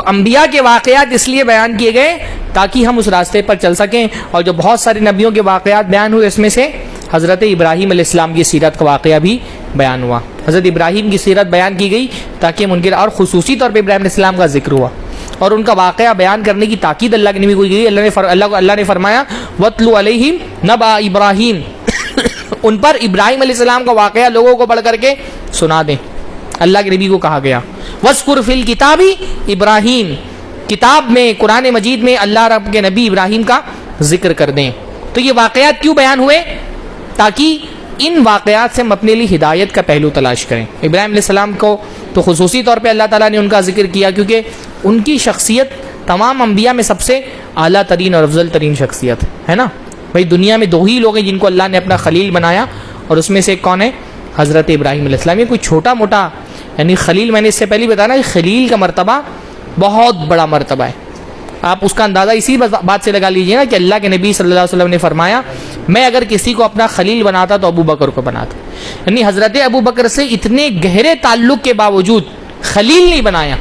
انبیاء کے واقعات اس لیے بیان کیے گئے تاکہ ہم اس راستے پر چل سکیں، اور جو بہت سارے نبیوں کے واقعات بیان ہوئے اس میں سے حضرت ابراہیم علیہ السلام کی سیرت کا واقعہ بھی بیان ہوا۔ حضرت ابراہیم کی سیرت بیان کی گئی تاکہ ہم ان کے، اور خصوصی طور پہ ابراہیم علیہ السلام کا ذکر ہوا اور ان کا واقعہ بیان کرنے کی تاکید اللہ کے نبی کو کی گئی۔ اللہ نے فرمایا وَاتْلُ عَلَيْهِمْ نَبَأَ ابراہیم، ان پر ابراہیم علیہ السلام کا واقعہ لوگوں کو پڑھ کر کے سنا دیں، اللہ کے نبی کو کہا گیا۔ وَاذْكُرْ فِي الْكِتَابِ ابراہیم، کتاب میں قرآن مجید میں اللہ رب کے نبی ابراہیم کا ذکر کر دیں۔ تو یہ واقعات کیوں بیان ہوئے؟ تاکہ ان واقعات سے ہم اپنے لیے ہدایت کا پہلو تلاش کریں۔ ابراہیم علیہ السلام کو تو خصوصی طور پہ اللہ تعالیٰ نے ان کا ذکر کیا کیونکہ ان کی شخصیت تمام انبیاء میں سب سے اعلیٰ ترین اور افضل ترین شخصیت ہے نا۔ بھائی دنیا میں دو ہی لوگ ہیں جن کو اللہ نے اپنا خلیل بنایا، اور اس میں سے ایک کون ہے؟ حضرت ابراہیم علیہ السلام۔ یہ کوئی چھوٹا موٹا یعنی خلیل، میں نے اس سے پہلے بتایا نا کہ خلیل کا مرتبہ بہت بڑا مرتبہ ہے۔ آپ اس کا اندازہ اسی بات سے لگا لیجئے نا کہ اللہ کے نبی صلی اللہ علیہ وسلم نے فرمایا میں اگر کسی کو اپنا خلیل بناتا تو ابو بکر کو بناتا، یعنی حضرت ابو بکر سے اتنے گہرے تعلق کے باوجود خلیل نہیں بنایا۔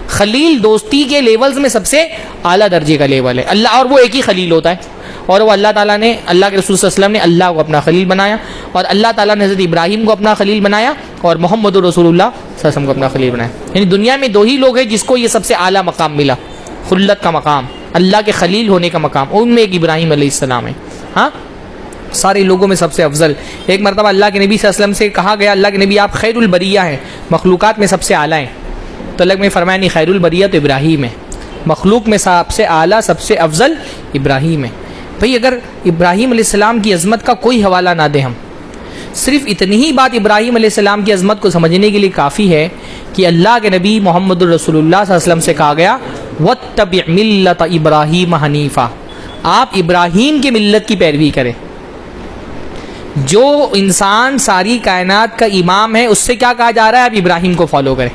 خلیل دوستی کے لیولز میں سب سے اعلیٰ درجے کا لیول ہے اللہ، اور وہ ایک ہی خلیل ہوتا ہے، اور وہ اللہ تعالیٰ نے، اللہ کے رسول صلی اللہ علیہ وسلم نے اللہ کو اپنا خلیل بنایا، اور اللہ تعالیٰ نے حضرت ابراہیم کو اپنا خلیل بنایا، اور محمد رسول اللہ صلی اللہ علیہ وسلم کو اپنا خلیل بنایا۔ یعنی دنیا میں دو ہی لوگ ہیں جس کو یہ سب سے اعلیٰ مقام ملا، خلت کا مقام، اللہ کے خلیل ہونے کا مقام، ان میں ایک ابراہیم علیہ السلام ہے۔ ہاں، سارے لوگوں میں سب سے افضل۔ ایک مرتبہ اللہ کے نبی صلی اللہ علیہ وسلم سے کہا گیا اللہ کے نبی آپ خیر البریہ ہیں، مخلوقات میں سب سے اعلیٰ ہیں، تو اللہ نے فرمایا نہیں، خیر البریہ تو ابراہیم ہے، مخلوق میں سب سے اعلیٰ سب سے افضل ابراہیم ہے۔ بھئی اگر ابراہیم علیہ السلام کی عظمت کا کوئی حوالہ نہ دیں، ہم صرف اتنی ہی بات ابراہیم علیہ السلام کی عظمت کو سمجھنے کے لیے کافی ہے کہ اللہ کے نبی محمد الرسول اللہ صلی اللہ علیہ وسلم سے کہا گیا وَاتَّبِعْ مِلَّةَ إِبْرَاهِيمَ حَنِيفًا، آپ ابراہیم کی ملت کی پیروی کریں۔ جو انسان ساری کائنات کا امام ہے اس سے کیا کہا جا رہا ہے؟ آپ ابراہیم کو فالو کریں۔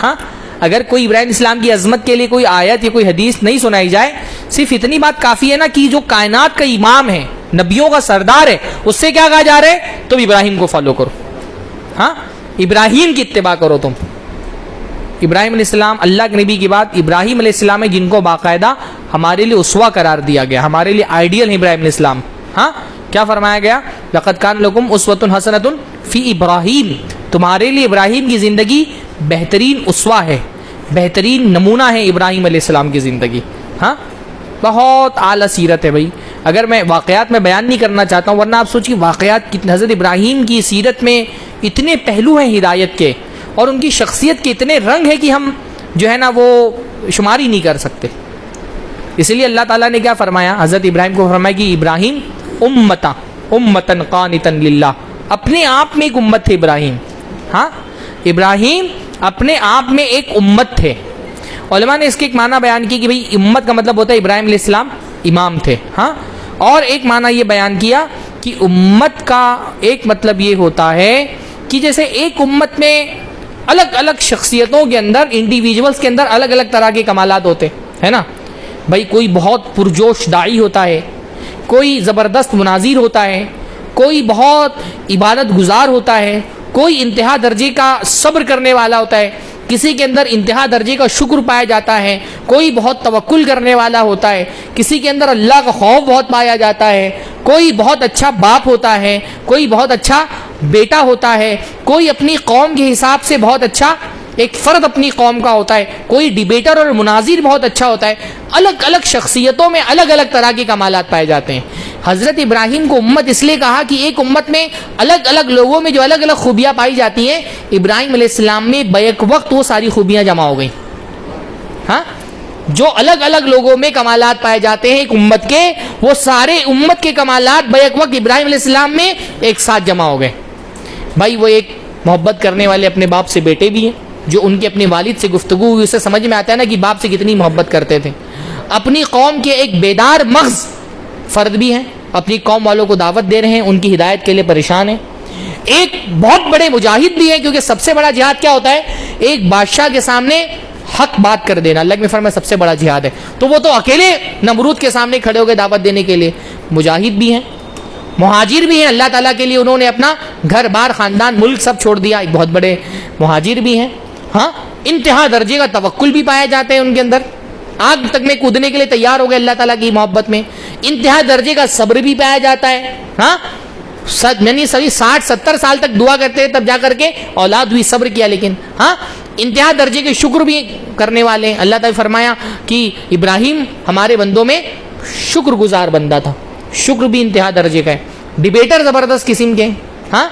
ہاں، اگر کوئی ابراہیم اسلام کی عظمت کے لیے کوئی آیت یا کوئی حدیث نہیں سنائی جائے، صرف اتنی بات کافی ہے نا کہ جو کائنات کا امام ہے، نبیوں کا سردار ہے، اس سے کیا کہا جا رہا ہے؟ تم ابراہیم کو فالو کرو، ہاں ابراہیم کی اتباع کرو تم۔ ابراہیم علیہ السلام اللہ کے نبی کی بات، ابراہیم علیہ السلام ہے جن کو باقاعدہ ہمارے لیے اسوہ قرار دیا گیا، ہمارے لیے آئیڈیل ہے ابراہیم علیہ السلام۔ ہاں، کیا فرمایا گیا؟ لقد کان لکم اسوۃ حسنۃ فی ابراہیم، تمہارے لیے ابراہیم کی زندگی بہترین اسوہ ہے، بہترین نمونہ ہے ابراہیم علیہ السلام کی زندگی۔ ہاں، بہت اعلیٰ سیرت ہے بھائی۔ اگر میں واقعات میں بیان نہیں کرنا چاہتا ہوں، ورنہ آپ سوچیے واقعات کتنے، حضرت ابراہیم کی سیرت میں اتنے پہلو ہیں ہدایت کے، اور ان کی شخصیت کے اتنے رنگ ہیں کہ ہم جو ہے نا وہ شمار ہی نہیں کر سکتے۔ اس لیے اللہ تعالیٰ نے کیا فرمایا؟ حضرت ابراہیم کو فرمایا کہ ابراہیم امتن قانتن للہ، اپنے آپ میں ایک امت تھے ابراہیم۔ ہاں، ابراہیم اپنے آپ میں ایک امت تھے۔ علماء نے اس کے ایک معنی بیان کی کہ بھئی امت کا مطلب ہوتا ہے ابراہیم علیہ السلام امام تھے۔ ہاں، اور ایک معنی یہ بیان کیا کہ امت کا ایک مطلب یہ ہوتا ہے کہ جیسے ایک امت میں الگ الگ شخصیتوں کے اندر، انڈیویجولز کے اندر الگ الگ طرح کے کمالات ہوتے ہیں نا۔ بھائی کوئی بہت پرجوش داعی ہوتا ہے، کوئی زبردست مناظر ہوتا ہے، کوئی بہت عبادت گزار ہوتا ہے، کوئی انتہا درجے کا صبر کرنے والا ہوتا ہے، کسی کے اندر انتہا درجے کا شکر پایا جاتا ہے، کوئی بہت توکل کرنے والا ہوتا ہے، کسی کے اندر اللہ کا خوف بہت پایا جاتا ہے، کوئی بہت اچھا باپ ہوتا ہے، کوئی بہت اچھا بیٹا ہوتا ہے، کوئی اپنی قوم کے حساب سے بہت اچھا ایک فرد اپنی قوم کا ہوتا ہے، کوئی ڈیبیٹر اور مناظر بہت اچھا ہوتا ہے۔ الگ الگ شخصیتوں میں الگ الگ طرح کے کمالات پائے جاتے ہیں۔ حضرت ابراہیم کو امت اس لیے کہا کہ ایک امت میں الگ الگ لوگوں میں جو الگ الگ خوبیاں پائی جاتی ہیں، ابراہیم علیہ السلام میں بیک وقت وہ ساری خوبیاں جمع ہو گئیں۔ ہاں، جو الگ الگ لوگوں میں کمالات پائے جاتے ہیں ایک امت کے، وہ سارے امت کے کمالات بیک وقت ابراہیم علیہ السلام میں ایک ساتھ جمع ہو گئے۔ بھائی وہ ایک محبت کرنے والے اپنے باپ سے بیٹے بھی ہیں، جو ان کے اپنے والد سے گفتگو ہوئی اسے سمجھ میں آتا ہے نا کہ باپ سے کتنی محبت کرتے تھے۔ اپنی قوم کے ایک بیدار مغز فرد بھی ہیں، اپنی قوم والوں کو دعوت دے رہے ہیں، ان کی ہدایت کے لیے پریشان ہیں۔ ایک بہت بڑے مجاہد بھی ہیں، کیونکہ سب سے بڑا جہاد کیا ہوتا ہے؟ ایک بادشاہ کے سامنے حق بات کر دینا، اللہ نے فرمایا سب سے بڑا جہاد ہے۔ تو وہ تو اکیلے نمرود کے سامنے کھڑے ہو گئے دعوت دینے کے لیے۔ مجاہد بھی ہیں، مہاجر بھی ہیں، اللہ تعالیٰ کے لیے انہوں نے اپنا گھر بار خاندان ملک سب چھوڑ دیا، ایک بہت بڑے مہاجر بھی ہیں۔ ہاں، انتہا درجے کا توکل بھی پایا جاتا ہے ان کے اندر, آگ تک میں کودنے کے لیے تیار ہو گئے اللہ تعالیٰ کی محبت میں. انتہا درجے کا صبر بھی پایا جاتا ہے. ہاں, یعنی سبھی 60-70 سال تک دعا کرتے ہیں تب جا کر کے اولاد ہوئی, صبر کیا. لیکن ہاں, انتہا درجے کے شکر بھی کرنے والے ہیں. اللہ تعالیٰ نے فرمایا کہ ابراہیم ہمارے بندوں میں شکر گزار بندہ تھا. شکر بھی انتہا درجے کا ہے. ڈیبیٹر زبردست قسم کے, ہاں,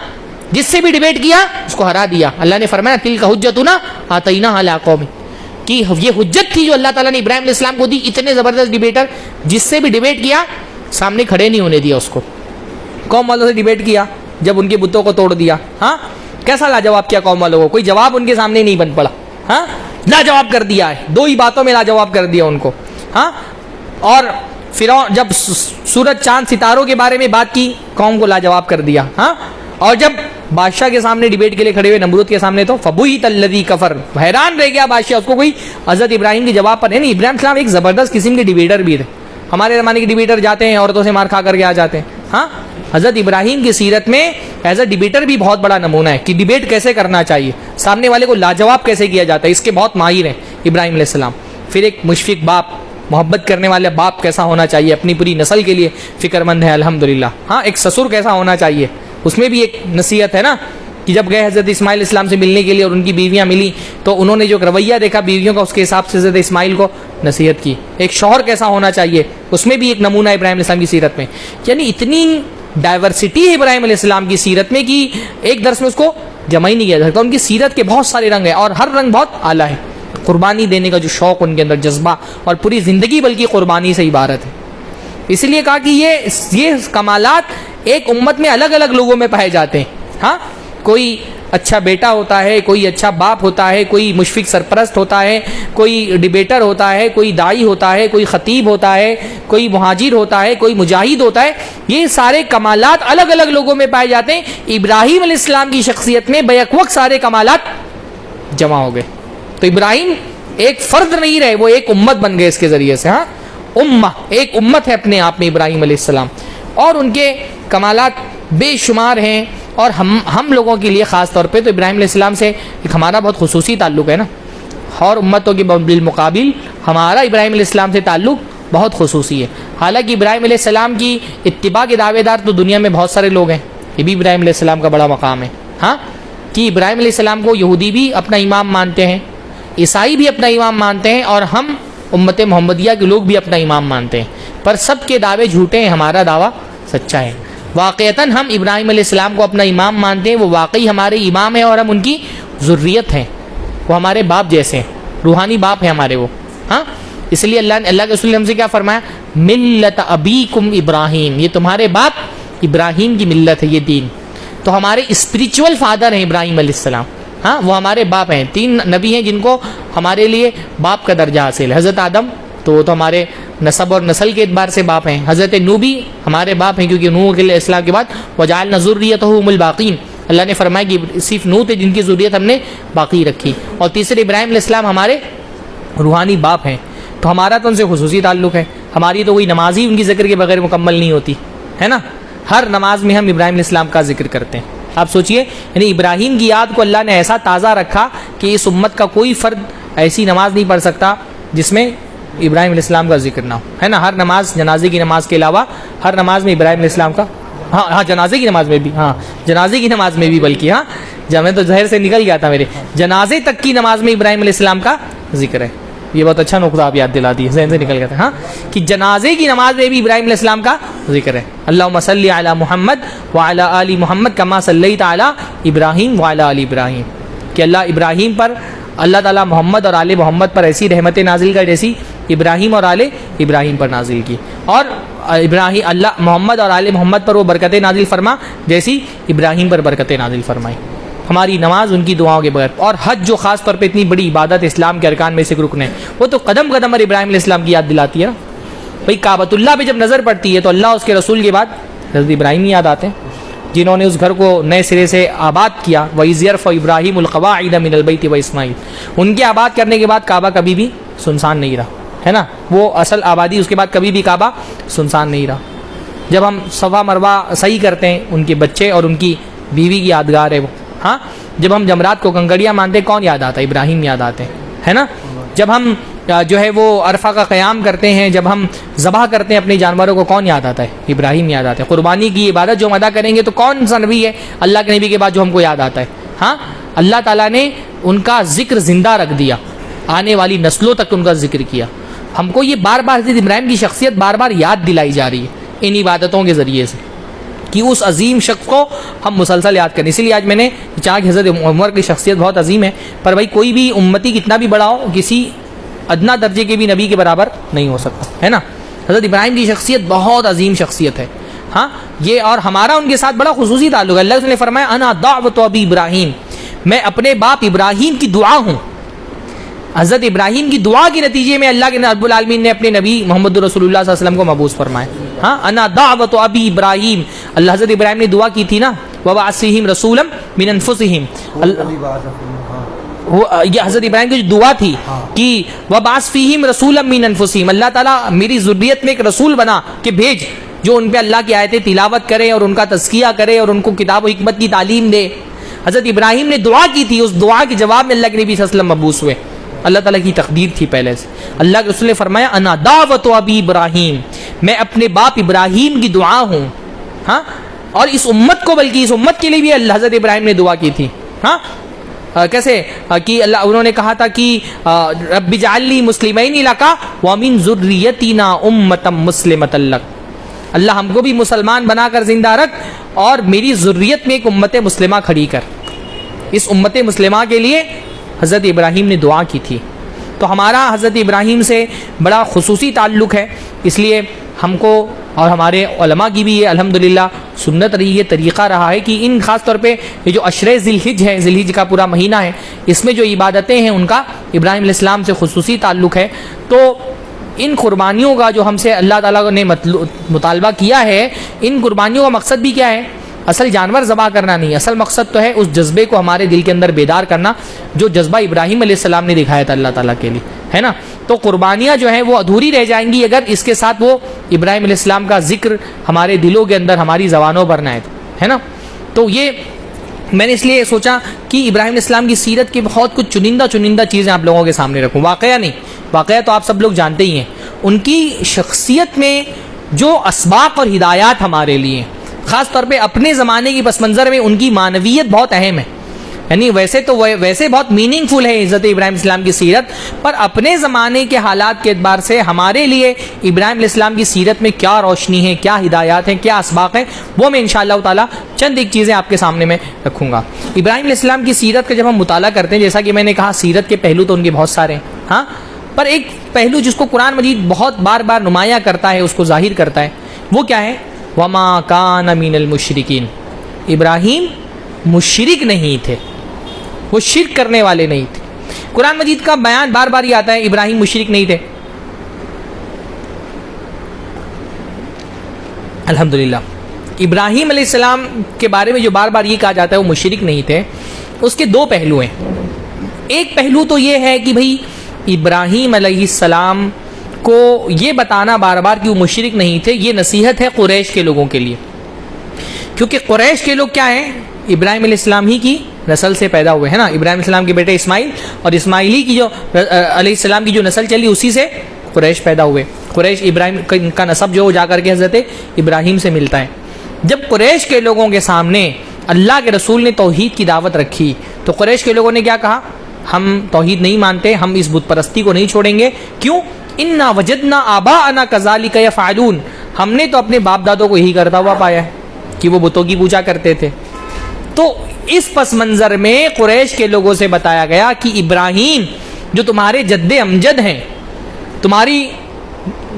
جس سے بھی ڈیبیٹ کیا اس کو ہرا دیا. اللہ نے فرمایا تلک حجتنا آتیناہا علی قوم, کہ یہ حجت تھی جو اللہ تعالیٰ نے ابراہیم علیہ السلام کو دی. اتنے زبردست ڈیبیٹر, جس سے بھی ڈیبیٹ کیا سامنے کھڑے نہیں ہونے دیا اس کو. قوم والوں سے ڈیبیٹ کیا جب ان کے بتوں کو توڑ دیا, ہاں, کیسا لاجواب کیا قوم والوں کو, کوئی جواب ان کے سامنے نہیں بن پڑا. ہاں, لاجواب کر دیا ہے, 2 ہی باتوں میں لاجواب کر دیا ان کو. ہاں, اور فرعون جب سورج چاند ستاروں کے بارے میں بات کی قوم کو لاجواب کر دیا. ہاں, اور جب بادشاہ کے سامنے ڈیبیٹ کے لیے کھڑے ہوئے نمرود کے سامنے تو فبوہت الذی کفر, حیران رہ گیا بادشاہ, اس کو کوئی حضرت ابراہیم کے جواب پر ہے نہیں. ابراہیم السلام ایک زبردست قسم کے ڈیبیٹر بھی تھے. ہمارے زمانے کے ڈیبیٹر جاتے ہیں عورتوں سے مار کھا کر کے آ جاتے ہیں. ہاں, حضرت ابراہیم کی سیرت میں ایز اے ڈیبیٹر بھی بہت بڑا نمونہ ہے کہ ڈیبیٹ کیسے کرنا چاہیے, سامنے والے کو لاجواب کیسے کیا جاتا ہے, اس کے بہت ماہر ہیں ابراہیم علیہ السلام. پھر ایک مشفق باپ, محبت کرنے والے باپ کیسا ہونا چاہیے, اپنی پوری نسل کے لیے فکر مند ہے الحمدللہ. ہاں, ایک سسر کیسا ہونا چاہیے, اس میں بھی ایک نصیحت ہے نا, کہ جب گئے حضرت اسماعیل اسلام سے ملنے کے لیے اور ان کی بیویاں ملی تو انہوں نے جو رویہ دیکھا بیویوں کا, اس کے حساب سے حضرت اسماعیل کو نصیحت کی. ایک شوہر کیسا ہونا چاہیے, اس میں بھی ایک نمونہ ابراہیم علیہ السلام کی سیرت میں. یعنی اتنی ڈائیورسٹی ہے ابراہیم علیہ السلام کی سیرت میں کہ ایک درس میں اس کو جمع ہی نہیں کیا جا سکتا. ان کی سیرت کے بہت سارے رنگ ہیں اور ہر رنگ بہت اعلیٰ ہے. قربانی دینے کا جو شوق ان کے اندر, جذبہ, اور پوری زندگی بلکہ قربانی سے عبارت ہے. اس لیے کہا کہ یہ کمالات ایک امت میں الگ الگ لوگوں میں پائے جاتے ہیں. ہاں, کوئی اچھا بیٹا ہوتا ہے, کوئی اچھا باپ ہوتا ہے, کوئی مشفق سرپرست ہوتا ہے, کوئی ڈیبیٹر ہوتا ہے, کوئی داعی ہوتا ہے, کوئی خطیب ہوتا ہے, کوئی مہاجر ہوتا ہے, کوئی مجاہد ہوتا ہے. یہ سارے کمالات الگ الگ لوگوں میں پائے جاتے ہیں. ابراہیم علیہ السلام کی شخصیت میں بیک وقت سارے کمالات جمع ہو گئے. تو ابراہیم ایک فرد نہیں رہے, وہ ایک امت بن گئے اس کے ذریعے سے. ہاں, امہ, ایک امت ہے اپنے آپ میں ابراہیم علیہ السلام, اور ان کے کمالات بے شمار ہیں. اور ہم لوگوں کے لیے خاص طور پہ تو ابراہیم علیہ السلام سے ایک ہمارا بہت خصوصی تعلق ہے نا, اور امتوں کے بالمقابل ہمارا ابراہیم علیہ السلام سے تعلق بہت خصوصی ہے. حالانکہ ابراہیم علیہ السلام کی اتباع کے دعوے دار تو دنیا میں بہت سارے لوگ ہیں, یہ بھی ابراہیم علیہ السلام کا بڑا مقام ہے. ہاں, کہ ابراہیم علیہ السلام کو یہودی بھی اپنا امام مانتے ہیں, عیسائی بھی اپنا امام مانتے ہیں, اور ہم امت محمدیہ کے لوگ بھی اپنا امام مانتے ہیں. پر سب کے دعوے جھوٹے ہیں, ہمارا دعویٰ سچا ہے. واقعتاً ہم ابراہیم علیہ السلام کو اپنا امام مانتے ہیں, وہ واقعی ہمارے امام ہیں اور ہم ان کی ذریت ہیں. وہ ہمارے باپ جیسے ہیں, روحانی باپ ہیں ہمارے وہ. ہاں, اس لیے اللہ کے رسول نے ہم سے کیا فرمایا, ملت ابیکم ابراہیم, یہ تمہارے باپ ابراہیم کی ملت ہے, یہ دین. تو ہمارے اسپریچول فادر ہیں ابراہیم علیہ السلام. ہاں, وہ ہمارے باپ ہیں. 3 نبی ہیں جن کو ہمارے لیے باپ کا درجہ حاصل ہے. حضرت آدم تو وہ تو ہمارے نسب اور نسل کے اعتبار سے باپ ہیں. حضرت نوح بھی ہمارے باپ ہیں, کیونکہ نوح علیہ السلام کے بعد وجعلنا ذریتہ هم الباقین, اللہ نے فرمایا کہ صرف نوح تھے جن کی ذریت ہم نے باقی رکھی. اور تیسرے ابراہیم علیہ السلام ہمارے روحانی باپ ہیں. تو ہمارا تو ان سے خصوصی تعلق ہے. ہماری تو کوئی نماز ہی ان کی ذکر کے بغیر مکمل نہیں ہوتی ہے نا. ہر نماز میں ہم ابراہیم علیہ السلام کا ذکر کرتے ہیں. آپ سوچئے, یعنی ابراہیم کی یاد کو اللہ نے ایسا تازہ رکھا کہ اس امت کا کوئی فرد ایسی نماز نہیں پڑھ سکتا جس میں ابراہیم علیہ السلام کا ذکر نہ ہو, ہے نا. ہر نماز, جنازے کی نماز کے علاوہ ہر نماز میں ابراہیم علیہ السلام کا, ہاں جنازے کی نماز میں بھی, ہاں جنازے کی نماز میں بھی, بلکہ ہاں جب میں تو ظاہر سے نکل گیا تھا, میرے جنازے تک کی نماز میں ابراہیم علیہ السلام کا ذکر ہے. یہ بہت اچھا نقطہ آپ یاد دلا دیے, ذہن سے نکل گیا تھا. ہاں, کہ جنازے کی نماز میں بھی ابراہیم علیہ السلام کا ذکر ہے. اللہم صلی علی محمد وعلی آل محمد کما صلیت علی ابراہیم وعلی آل ابراہیم, کہ اللہ ابراہیم پر, اللہ تعالیٰ محمد اور آل محمد پر ایسی رحمت نازل کر جیسی ابراہیم اور آل ابراہیم پر نازل کی, اور ابراہیم اللہ محمد اور آل محمد پر وہ برکتیں نازل فرما جیسی ابراہیم پر برکتیں نازل فرمائی. ہماری نماز ان کی دعاؤں کے بغیر, اور حج جو خاص طور پہ اتنی بڑی عبادت اسلام کے ارکان میں سے رکن ہے, وہ تو قدم قدم پر ابراہیم علیہ السلام کی یاد دلاتی ہے نا. بھائی کعبۃ اللہ پہ جب نظر پڑتی ہے تو اللہ اس کے رسول کے بعد حضرت ابراہیم ہی یاد آتے ہیں, جنہوں نے اس گھر کو نئے سرے سے آباد کیا. وَإِذْ يَرْفَعُ إِبْرَاهِيمُ الْقَوَاعِدَ مِنَ الْبَيْتِ وَإِسْمَاعِيلُ, ان کے آباد کرنے کے بعد کعبہ کبھی بھی سنسان نہیں رہا, ہے نا. وہ اصل آبادی, اس کے بعد کبھی بھی کعبہ سنسان نہیں رہا. جب ہم صفا مروہ صحیح کرتے ہیں, ان کے بچے اور ان کی بیوی کی یادگار ہے وہ. ہاں, جب ہم جمرات کو کنکڑیاں مانتے کون یاد آتا ہے؟ ابراہیم یاد آتے ہیں، ہے نا. جب ہم جو ہے وہ عرفہ کا قیام کرتے ہیں، جب ہم ذبح کرتے ہیں اپنے جانوروں کو، کون یاد آتا ہے؟ ابراہیم یاد آتا ہے. قربانی کی عبادت جو ہم ادا کریں گے تو کون سا نبی ہے اللہ کے نبی کے بعد جو ہم کو یاد آتا ہے؟ ہاں، اللہ تعالیٰ نے ان کا ذکر زندہ رکھ دیا، آنے والی نسلوں تک ان کا ذکر کیا. ہم کو یہ بار بار حضرت ابراہیم کی شخصیت بار بار یاد دلائی جا رہی ہے ان عبادتوں کے ذریعے سے، کہ اس عظیم شخص کو ہم مسلسل یاد کریں. اسی لیے آج میں نے چاہا کہ حضرت عمر کی شخصیت بہت عظیم ہے، پر بھائی کوئی بھی امتی کتنا بھی بڑا ہو کسی ادنا درجے کے بھی نبی کے برابر نہیں ہو سکتا، ہے نا. حضرت ابراہیم کی شخصیت بہت عظیم شخصیت ہے. ہاں، یہ اور ہمارا ان کے ساتھ بڑا خصوصی تعلق ہے. اللہ نے فرمایا انا دعوت ابی ابراہیم، میں اپنے باپ ابراہیم کی دعا ہوں. حضرت ابراہیم کی دعا کے نتیجے میں اللہ کے رب العالمین نے اپنے نبی محمد رسول اللہ صلی اللہ علیہ وسلم کو مبعوث فرمایا. ہاں، انا دعوت ابی ابراہیم، اللہ حضرت ابراہیم نے دعا کی تھی نا، وبعث فیہم رسولا من انفسہم. یہ حضرت ابراہیم کی جو دعا تھی کہ وبعث فیہم رسولا من انفسہم، اللہ تعالیٰ میری ذریت میں ایک رسول بنا کہ بھیج جو ان پہ اللہ کی آیتیں تلاوت کرے اور ان کا تزکیہ کرے اور ان کو کتاب و حکمت کی تعلیم دے. حضرت ابراہیم نے دعا کی تھی، اس دعا کے جواب میں اللہ کے نبی صلی اللہ علیہ وسلم مبعوث ہوئے. اللہ تعالیٰ کی تقدیر تھی پہلے سے. اللہ کے رسول نے فرمایا انا دعوت ابی ابراہیم، میں اپنے باپ ابراہیم کی دعا ہوں. ہاں، اور اس امت کو، بلکہ اس امت کے لیے بھی اللہ حضرت ابراہیم نے دعا کی تھی. ہاں، کیسے کہ اللہ انہوں نے کہا تھا کہ رب اجعل لی مسلمین لک ومن ذریتنا امۃ مسلمۃ لک، اللہ ہم کو بھی مسلمان بنا کر زندہ رکھ اور میری ذریت میں ایک امت مسلمہ کھڑی کر. اس امت مسلمہ کے لیے حضرت ابراہیم نے دعا کی تھی. تو ہمارا حضرت ابراہیم سے بڑا خصوصی تعلق ہے، اس لیے ہم کو اور ہمارے علماء کی بھی یہ الحمدللہ سنت رہی ہے، طریقہ رہا ہے کہ ان خاص طور پہ یہ جو عشرے ذی الحج ہے، ذی الحج کا پورا مہینہ ہے، اس میں جو عبادتیں ہیں ان کا ابراہیم علیہ السلام سے خصوصی تعلق ہے. تو ان قربانیوں کا جو ہم سے اللہ تعالیٰ نے مطالبہ کیا ہے، ان قربانیوں کا مقصد بھی کیا ہے؟ اصل جانور ذبح کرنا نہیں، اصل مقصد تو ہے اس جذبے کو ہمارے دل کے اندر بیدار کرنا جو جذبہ ابراہیم علیہ السلام نے دکھایا تھا اللہ تعالیٰ کے لیے، ہے نا. تو قربانیاں جو ہیں وہ ادھوری رہ جائیں گی اگر اس کے ساتھ وہ ابراہیم علیہ السلام کا ذکر ہمارے دلوں کے اندر، ہماری زبانوں پر نہ ہے نا. تو یہ میں نے اس لیے سوچا کہ ابراہیم علیہ السلام کی سیرت کی بہت کچھ چنندہ چیزیں آپ لوگوں کے سامنے رکھوں. واقعہ نہیں، واقعہ تو آپ سب لوگ جانتے ہی ہیں. ان کی شخصیت میں جو اسباق اور ہدایات ہمارے لیے، خاص طور پہ اپنے زمانے کی پس منظر میں ان کی معنویت بہت اہم ہے. یعنی ویسے بہت میننگ فل ہے حضرت ابراہیم علیہ السلام کی سیرت، پر اپنے زمانے کے حالات کے اعتبار سے ہمارے لیے ابراہیم علیہ السلام کی سیرت میں کیا روشنی ہے، کیا ہدایات ہیں، کیا اسباق ہیں، وہ میں انشاءاللہ تعالی چند ایک چیزیں آپ کے سامنے میں رکھوں گا. ابراہیم علیہ السلام کی سیرت کا جب ہم مطالعہ کرتے ہیں، جیسا کہ میں نے کہا سیرت کے پہلو تو ان کے بہت سارے ہیں، ہاں، پر ایک پہلو جس کو قرآن مجید بہت بار بار نمایاں کرتا ہے، اس کو ظاہر کرتا ہے، وہ کیا ہے؟ وما کان من المشرکین. ابراہیم مشرک نہیں تھے، وہ شرک کرنے والے نہیں تھے. قرآن مجید کا بیان بار بار یہ آتا ہے ابراہیم مشرک نہیں تھے. الحمدللہ ابراہیم علیہ السلام کے بارے میں جو بار بار یہ کہا جاتا ہے وہ مشرک نہیں تھے، اس کے دو پہلو ہیں. ایک پہلو تو یہ ہے کہ بھئی ابراہیم علیہ السلام کو یہ بتانا بار بار کہ وہ مشرک نہیں تھے، یہ نصیحت ہے قریش کے لوگوں کے لیے، کیونکہ قریش کے لوگ کیا ہیں؟ ابراہیم علیہ السلام ہی کی نسل سے پیدا ہوئے ہیں نا. ابراہیم علیہ السلام کے بیٹے اسماعیل اور اسماعیلی کی جو علیہ السلام کی جو نسل چلی اسی سے قریش پیدا ہوئے. قریش ابراہیم کا نسب جو جا کر کے حضرت ابراہیم سے ملتا ہے. جب قریش کے لوگوں کے سامنے اللہ کے رسول نے توحید کی دعوت رکھی تو قریش کے لوگوں نے کیا کہا؟ ہم توحید نہیں مانتے، ہم اس بت پرستی کو نہیں چھوڑیں گے. کیوں؟ انا وجدنا آباءنا کذالک یفعلون، ہم نے تو اپنے باپ دادوں کو یہی کرتا ہوا پایا ہے کہ وہ بتوں کی پوجا کرتے تھے. تو اس پس منظر میں قریش کے لوگوں سے بتایا گیا کہ ابراہیم جو تمہارے جد امجد ہیں، تمہاری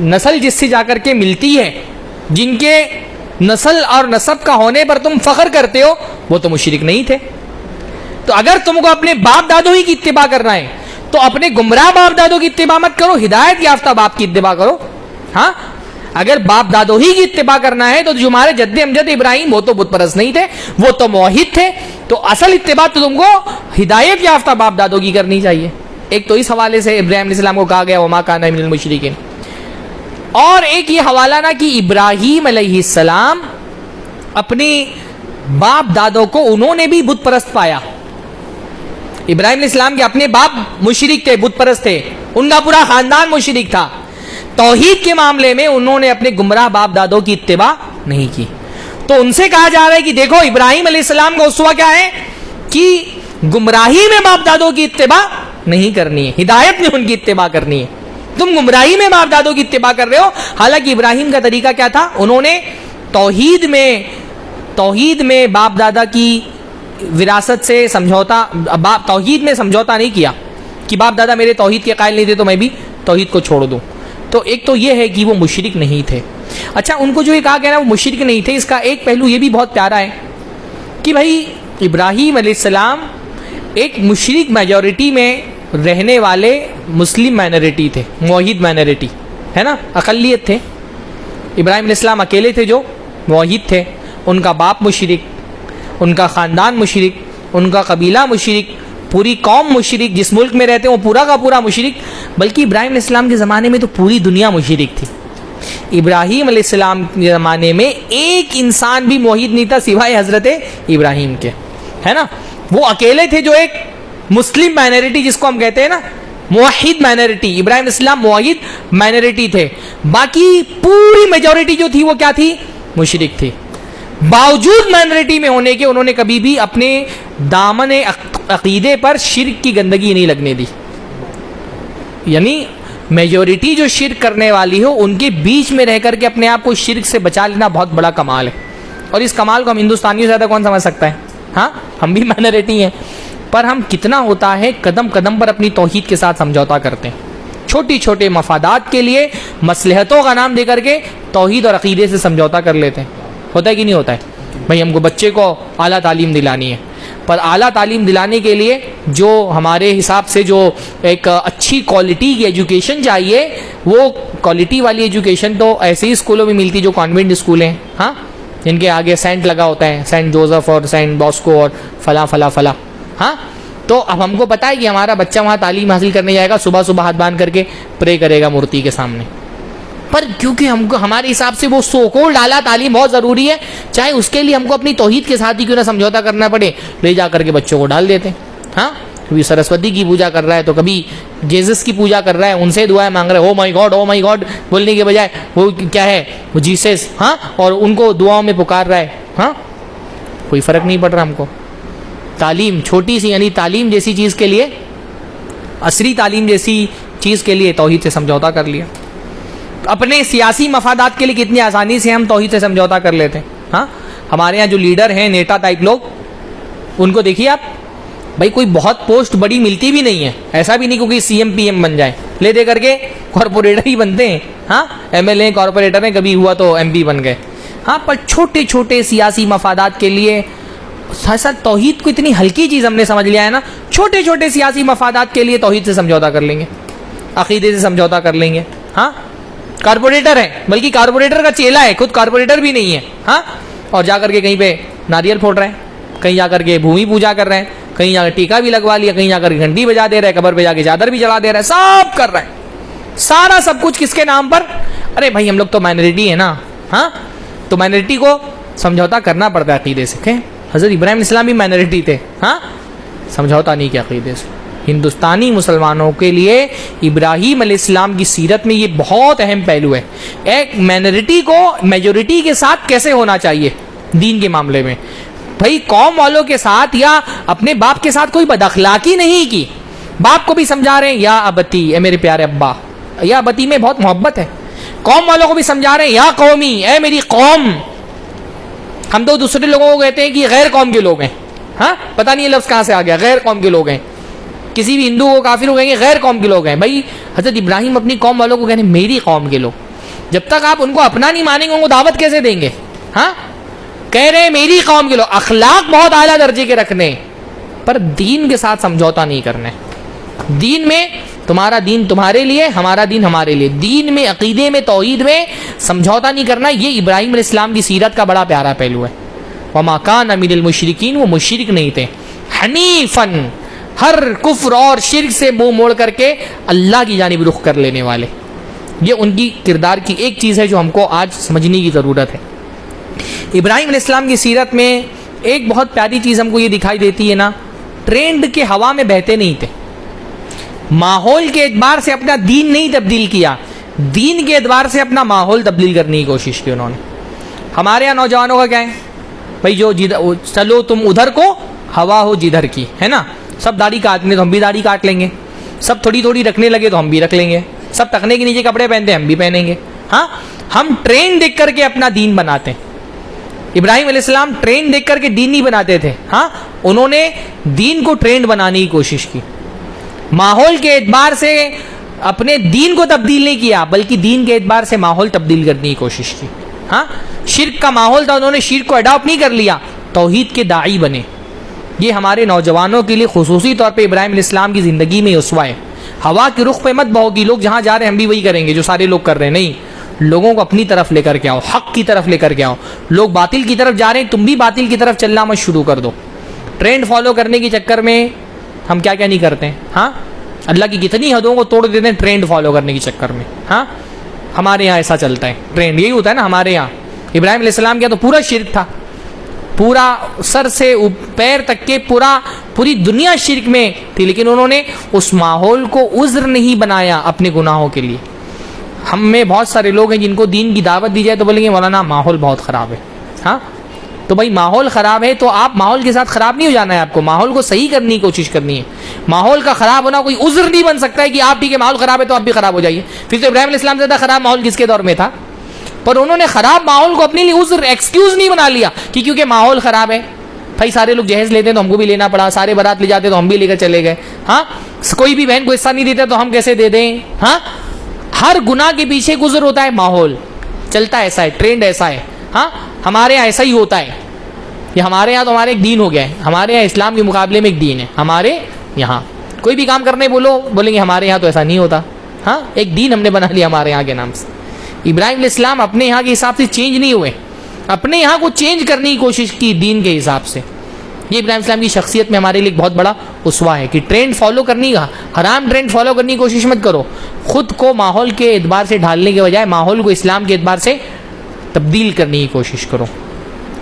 نسل جس سے جا کر کے ملتی ہے، جن کے نسل اور نسب کا ہونے پر تم فخر کرتے ہو، وہ تو مشرک نہیں تھے. تو اگر تم کو اپنے باپ دادوں ہی کی اتباع کرنا ہے تو اپنے گمراہ باپ دادوں کی اتباع مت کرو، ہدایت یافتہ باپ کی اتباع کرو. ہاں، اگر باپ دادوں ہی کی اتباع کرنا ہے تو جو ہمارے جد امجد ابراہیم وہ تو بت پرست نہیں تھے، وہ تو موحد تھے. تو اصل اتباع تو تم کو ہدایت یافتہ باپ دادوں کی کرنی چاہیے. ایک تو اس حوالے سے ابراہیم علیہ السلام کو کہا گیا وما کان من المشرکین. اور ایک یہ حوالہ نا کہ ابراہیم علیہ السلام اپنے باپ دادوں کو انہوں نے بھی بت پرست پایا. ابراہیم علیہ السلام کے اپنے باپ مشرک تھے، بت پرست تھے، ان کا پورا خاندان مشرک تھا. توحید کے معاملے میں انہوں نے اپنے گمراہ باپ دادوں کی اتباع نہیں کی. تو ان سے کہا جا رہا ہے کہ دیکھو ابراہیم علیہ السلام کا اسوہ کیا ہے کہ گمراہی میں باپ دادوں کی اتباع نہیں کرنی ہے، ہدایت میں ان کی اتباع کرنی ہے. تم گمراہی میں باپ دادوں کی اتباع کر رہے ہو. حالانکہ ابراہیم کا طریقہ کیا تھا؟ انہوں نے توحید میں باپ دادا کی وراثت سے سمجھوتا، توحید میں سمجھوتا نہیں کیا کہ باپ دادا میرے توحید کے قائل نہیں تھے تو میں بھی توحید کو چھوڑ دوں. تو ایک تو یہ ہے کہ وہ مشرک نہیں تھے. اچھا، ان کو جو یہ کہا گیا نا وہ مشرک نہیں تھے، اس کا ایک پہلو یہ بھی بہت پیارا ہے کہ بھائی ابراہیم علیہ السلام ایک مشرک میجورٹی میں رہنے والے مسلم مائنورٹی تھے، موحد مائنورٹی ہے نا، اقلیت تھے. ابراہیم علیہ السلام اکیلے تھے جو موحد تھے، ان کا باپ مشرک، ان کا خاندان مشرک، ان کا قبیلہ مشرک، پوری قوم مشرک، جس ملک میں رہتے ہیں وہ پورا کا پورا مشرک. بلکہ ابراہیم علیہ السلام کے زمانے میں تو پوری دنیا مشرک تھی. ابراہیم علیہ السلام کے زمانے میں ایک انسان بھی موحد نہیں تھا سوائے حضرت ابراہیم کے، ہے نا. وہ اکیلے تھے جو ایک مسلم مائنورٹی جس کو ہم کہتے ہیں نا موحد مائنورٹی. ابراہیم علیہ السلام موحد مائنورٹی تھے، باقی پوری میجورٹی جو تھی وہ کیا تھی؟ مشرک تھی. باوجود مائنورٹی میں ہونے کے انہوں نے کبھی بھی اپنے دامن عقیدے پر شرک کی گندگی نہیں لگنے دی. یعنی میجورٹی جو شرک کرنے والی ہو ان کے بیچ میں رہ کر کے اپنے آپ کو شرک سے بچا لینا بہت بڑا کمال ہے. اور اس کمال کو ہم ہندوستانیوں سے زیادہ کون سمجھ سکتا ہے؟ ہاں، ہم بھی مائنورٹی ہیں، پر ہم کتنا ہوتا ہے قدم قدم پر اپنی توحید کے ساتھ سمجھوتا کرتے ہیں. چھوٹی چھوٹے مفادات کے لیے مصلحتوں کا نام دے کر کے توحید اور عقیدے سے سمجھوتا کر لیتے ہیں. ہوتا ہے کہ نہیں ہوتا ہے؟ بھائی ہم کو بچے کو اعلیٰ تعلیم دلانی ہے، پر اعلیٰ تعلیم دلانے کے لیے جو ہمارے حساب سے جو ایک اچھی کوالٹی کی ایجوکیشن چاہیے، وہ کوالٹی والی ایجوکیشن تو ایسے ہی اسکولوں میں ملتی جو کانوینٹ اسکول ہیں، ہاں، جن کے آگے سینٹ لگا ہوتا ہے، سینٹ جوزف اور سینٹ باسکو اور فلاں فلاں فلاں. ہاں، تو اب ہم کو پتہ ہے کہ ہمارا بچہ وہاں تعلیم حاصل کرنے جائے گا، صبح صبح ہاتھ باندھ کر کے پرے کرے گا مورتی کے سامنے. پر کیونکہ ہم کو ہمارے حساب سے وہ سو کولڈ اعلیٰ تعلیم بہت ضروری ہے، چاہے اس کے لیے ہم کو اپنی توحید کے ساتھ ہی کیوں نہ سمجھوتا کرنا پڑے، لے جا کر کے بچوں کو ڈال دیتے ہیں. ہاں، کبھی سرسوتی کی پوجا کر رہا ہے تو کبھی جیزس کی پوجا کر رہا ہے، ان سے دعائیں مانگ رہا ہے، او مائی گاڈ بولنے کے بجائے وہ کیا ہے، وہ جیسس، ہاں، اور ان کو دعاؤں میں پکار رہا ہے. ہاں، کوئی فرق نہیں پڑ رہا ہم کو. تعلیم چھوٹی سی، یعنی تعلیم جیسی چیز کے لیے، عصری تعلیم جیسی چیز کے لیے توحید سے سمجھوتا کر لیا. اپنے سیاسی مفادات کے لیے کتنی آسانی سے ہم توحید سے سمجھوتا کر لیتے ہیں. ہاں، ہمارے یہاں جو لیڈر ہیں، نیتا ٹائپ لوگ، ان کو دیکھیے آپ، بھائی کوئی بہت پوسٹ بڑی ملتی بھی نہیں ہے، ایسا بھی نہیں کیونکہ سی ایم پی ایم بن جائے، لے دے کر کے کارپوریٹر ہی بنتے ہیں. ہاں، ایم ایل اے کارپوریٹر ہیں، کبھی ہوا تو ایم پی بن گئے. ہاں، پر چھوٹے چھوٹے سیاسی مفادات کے لیے ایسا توحید کو اتنی ہلکی چیز ہم نے سمجھ لیا ہے نا. چھوٹے چھوٹے سیاسی مفادات کے لیے توحید سے سمجھوتا کر لیں گے، عقیدے سے سمجھوتا کر لیں گے. ہاں، کارپوریٹر ہے، بلکہ کارپوریٹر کا چیلا ہے، خود کارپوریٹر بھی نہیں ہے. ہاں، اور جا کر کے کہیں پہ ناریل پھوڑ رہے ہیں، کہیں جا کر کے بھومی پوجا کر رہے ہیں، کہیں جا کر ٹیکا بھی لگوا لیا، کہیں جا کر کے گھنٹی بجا دے رہے ہیں، قبر پہ جا کے چادر بھی چڑھا دے رہے ہیں، سب کر رہے ہیں. سارا سب کچھ کس کے نام پر؟ ارے بھائی ہم لوگ تو مائنورٹی ہے نا. ہاں، تو مائنورٹی کو سمجھوتا کرنا پڑتا ہے عقیدے سے. حضرت ابراہیم علیہ السلام بھی مائنورٹی تھے. ہاں، سمجھوتا نہیں کیا عقیدے سے. ہندوستانی مسلمانوں کے لیے ابراہیم علیہ السلام کی سیرت میں یہ بہت اہم پہلو ہے. ایک مائنورٹی کو میجورٹی کے ساتھ کیسے ہونا چاہیے دین کے معاملے میں. بھائی قوم والوں کے ساتھ یا اپنے باپ کے ساتھ کوئی بد اخلاقی نہیں کی. باپ کو بھی سمجھا رہے ہیں یا ابتی، اے میرے پیارے ابا، یا ابتی میں بہت محبت ہے. قوم والوں کو بھی سمجھا رہے ہیں یا قومی، اے میری قوم. ہم تو دوسرے لوگوں کو کہتے ہیں کہ غیر قوم کے لوگ ہیں. ہاں، پتہ نہیں یہ لفظ کہاں سے آ گیا، غیر قوم کے لوگ ہیں. کسی بھی ہندو کو کافر ہو کہیں گے غیر قوم کے لوگ ہیں. بھائی حضرت ابراہیم اپنی قوم والوں کو کہنے میری قوم کے لوگ. جب تک آپ ان کو اپنا نہیں مانیں گے ان کو دعوت کیسے دیں گے؟ ہاں، کہہ رہے ہیں میری قوم کے لوگ. اخلاق بہت اعلیٰ درجے کے رکھنے، پر دین کے ساتھ سمجھوتا نہیں کرنا. دین میں تمہارا دین تمہارے لیے، ہمارا دین ہمارے لیے. دین میں، عقیدے میں، توحید میں سمجھوتا نہیں کرنا. یہ ابراہیم علیہ السلام کی سیرت کا بڑا پیارا پہلو ہے. وما کان من المشرکین، وہ مشرک نہیں تھے. حنیفاً، ہر کفر اور شرک سے منہ موڑ کر کے اللہ کی جانب رخ کر لینے والے. یہ ان کی کردار کی ایک چیز ہے جو ہم کو آج سمجھنے کی ضرورت ہے. ابراہیم علیہ السلام کی سیرت میں ایک بہت پیاری چیز ہم کو یہ دکھائی دیتی ہے نا ٹرینڈ کے ہوا میں بہتے نہیں تھے، ماحول کے اعتبار سے اپنا دین نہیں تبدیل کیا، دین کے اعتبار سے اپنا ماحول تبدیل کرنے کی کوشش کی انہوں نے۔ ہمارے یہاں نوجوانوں کا کیا ہے بھائی، جو چلو تم ادھر کو ہوا ہو جدھر کی، ہے نا، سب داڑھی کاٹنے تو ہم بھی داڑھی کاٹ لیں گے، سب تھوڑی تھوڑی رکھنے لگے تو ہم بھی رکھ لیں گے، سب ٹخنے کے نیچے کپڑے پہنتے ہیں ہم بھی پہنیں گے۔ ہاں، ہم ٹرین دیکھ کر کے اپنا دین بناتے ہیں۔ ابراہیم علیہ السلام ٹرین دیکھ کر کے دین نہیں بناتے تھے، ہاں، انہوں نے دین کو ٹرینڈ بنانے کی کوشش کی، ماحول کے اعتبار سے اپنے دین کو تبدیل نہیں کیا بلکہ دین کے اعتبار سے ماحول تبدیل کرنے کی کوشش کی۔ ہاں، شرک کا ماحول تھا، انہوں نے شرک کو اڈاپٹ نہیں کر لیا، توحید کے داعی بنے۔ یہ ہمارے نوجوانوں کے لیے خصوصی طور پہ ابراہیم علیہ السلام کی زندگی میں اسوہ ہے۔ ہوا کے رخ پہ مت بہو کہ لوگ جہاں جا رہے ہیں ہم بھی وہی کریں گے جو سارے لوگ کر رہے ہیں، نہیں، لوگوں کو اپنی طرف لے کر کے آؤ، حق کی طرف لے کر کے آؤ۔ لوگ باطل کی طرف جا رہے ہیں، تم بھی باطل کی طرف چلنا مت شروع کر دو۔ ٹرینڈ فالو کرنے کے چکر میں ہم کیا کیا نہیں کرتے ہیں، ہاں، اللہ کی کتنی حدوں کو توڑ دیتے ہیں ٹرینڈ فالو کرنے کے چکر میں۔ ہاں، ہمارے یہاں ایسا چلتا ہے، ٹرینڈ یہی ہوتا ہے نا ہمارے یہاں۔ ابراہیم علیہ السلام کیا تو پورا شرک تھا، پورا سر سے پیر تک کے پوری دنیا شرک میں تھی، لیکن انہوں نے اس ماحول کو عذر نہیں بنایا اپنے گناہوں کے لیے۔ ہم میں بہت سارے لوگ ہیں جن کو دین کی دعوت دی جائے تو بولیں گے مولانا ماحول بہت خراب ہے۔ ہاں، تو بھائی ماحول خراب ہے تو آپ ماحول کے ساتھ خراب نہیں ہو جانا ہے، آپ کو ماحول کو صحیح کرنے کی کوشش کرنی ہے۔ ماحول کا خراب ہونا کوئی عذر نہیں بن سکتا ہے کہ آپ ٹھیک ہے ماحول خراب ہے تو آپ بھی خراب ہو جائیے۔ پھر تو ابراہیم علیہ السلام سے زیادہ خراب ماحول کس کے دور میں تھا، پر انہوں نے خراب ماحول کو اپنے لیے عذر ایکسکیوز نہیں بنا لیا کہ کیونکہ ماحول خراب ہے، بھائی سارے لوگ جہیز لیتے ہیں تو ہم کو بھی لینا پڑا، سارے بارات لے جاتے تو ہم بھی لے کر چلے گئے۔ ہاں، کوئی بھی بہن کو حصہ نہیں دیتا تو ہم کیسے دے دیں۔ ہاں، ہر گناہ کے پیچھے گزر ہوتا ہے ماحول، چلتا ایسا ہے، ٹرینڈ ایسا ہے۔ ہاں، ہمارے یہاں ایسا ہی ہوتا ہے، یہ ہمارے یہاں تو ہمارے ایک دین ہو گیا ہے، ہمارے یہاں اسلام کے مقابلے میں ایک دین ہے، ہمارے یہاں کوئی بھی کام کرنے بولیں گے ہمارے یہاں تو ایسا نہیں ہوتا۔ ہاں، ایک دین ہم نے بنا لیا ہمارے یہاں کے نام سے۔ ابراہیم علیہ السلام اپنے یہاں کے حساب سے چینج نہیں ہوئے، اپنے یہاں کو چینج کرنے کی کوشش کی دین کے حساب سے۔ یہ ابراہیم السلام کی شخصیت میں ہمارے لیے ایک بہت بڑا اسوہ ہے کہ ٹرینڈ فالو کرنے کا، حرام ٹرینڈ فالو کرنے کی کوشش مت کرو، خود کو ماحول کے اعتبار سے ڈھالنے کے بجائے ماحول کو اسلام کے اعتبار سے تبدیل کرنے کی کوشش کرو۔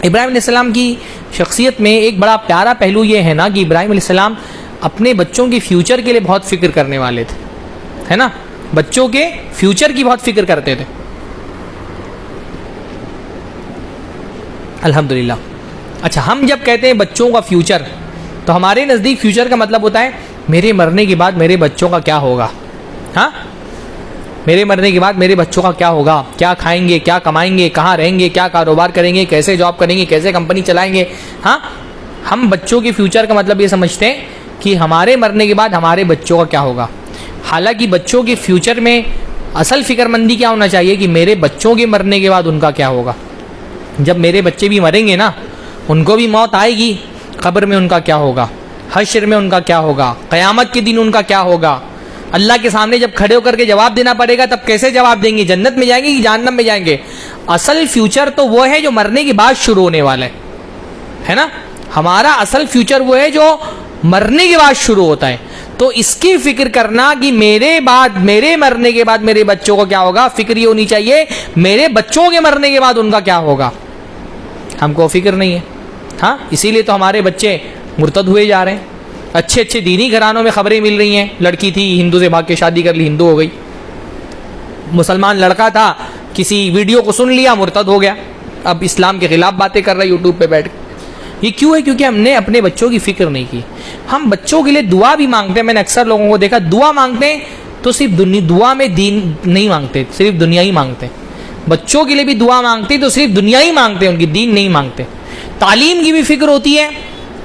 ابراہیم علیہ السلام کی شخصیت میں ایک بڑا پیارا پہلو یہ ہے نا کہ ابراہیم علیہ السلام اپنے بچوں کے فیوچر کے لیے بہت فکر کرنے والے تھے، ہے نا، بچوں کے فیوچر کی بہت فکر کرتے تھے۔ الحمدللہ۔ اچھا، ہم جب کہتے ہیں بچوں کا فیوچر تو ہمارے نزدیک فیوچر کا مطلب ہوتا ہے میرے مرنے کے بعد میرے بچوں کا کیا ہوگا۔ ہاں، میرے مرنے کے بعد میرے بچوں کا کیا ہوگا، کیا کھائیں گے، کیا کمائیں گے، کہاں رہیں گے، کیا کاروبار کریں گے، کیسے جاب کریں گے، کیسے کمپنی چلائیں گے۔ ہاں، ہم بچوں کے فیوچر کا مطلب یہ سمجھتے ہیں کہ ہمارے مرنے کے بعد ہمارے بچوں کا کیا ہوگا، حالانکہ بچوں کے فیوچر میں اصل فکر مندی کیا ہونا چاہیے کہ میرے بچوں کے مرنے کے بعد ان کا کیا ہوگا۔ جب میرے بچے بھی مریں گے نا، ان کو بھی موت آئے گی، قبر میں ان کا کیا ہوگا، حشر میں ان کا کیا ہوگا، قیامت کے دن ان کا کیا ہوگا، اللہ کے سامنے جب کھڑے ہو کر کے جواب دینا پڑے گا تب کیسے جواب دیں گے، جنت میں جائیں گے کہ جہنم میں جائیں گے۔ اصل فیوچر تو وہ ہے جو مرنے کے بعد شروع ہونے والا ہے نا، ہمارا اصل فیوچر وہ ہے جو مرنے کے بعد شروع ہوتا ہے۔ تو اس کی فکر کرنا کہ میرے مرنے کے بعد میرے بچوں کو کیا ہوگا، فکر یہ ہونی چاہیے میرے بچوں کے مرنے کے بعد ان کا کیا ہوگا، ہم کو فکر نہیں ہے۔ ہاں، اسی لیے تو ہمارے بچے مرتد ہوئے جا رہے ہیں، اچھے اچھے دینی گھرانوں میں خبریں مل رہی ہیں، لڑکی تھی ہندو سے بھاگ کے شادی کر لی، ہندو ہو گئی، مسلمان لڑکا تھا کسی ویڈیو کو سن لیا مرتد ہو گیا، اب اسلام کے خلاف باتیں کر رہا ہے یوٹیوب پہ بیٹھ کے۔ یہ کیوں ہے؟ کیونکہ ہم نے اپنے بچوں کی فکر نہیں کی۔ ہم بچوں کے لیے دعا بھی مانگتے ہیں، میں نے اکثر لوگوں کو دیکھا دعا مانگتے ہیں تو صرف دعا میں دین نہیں مانگتے، صرف دنیا ہی مانگتے ہیں۔ بچوں کے لیے بھی دعا مانگتے ہیں تو صرف دنیا ہی مانگتے ہیں، ان کی دین نہیں مانگتے۔ تعلیم کی بھی فکر ہوتی ہے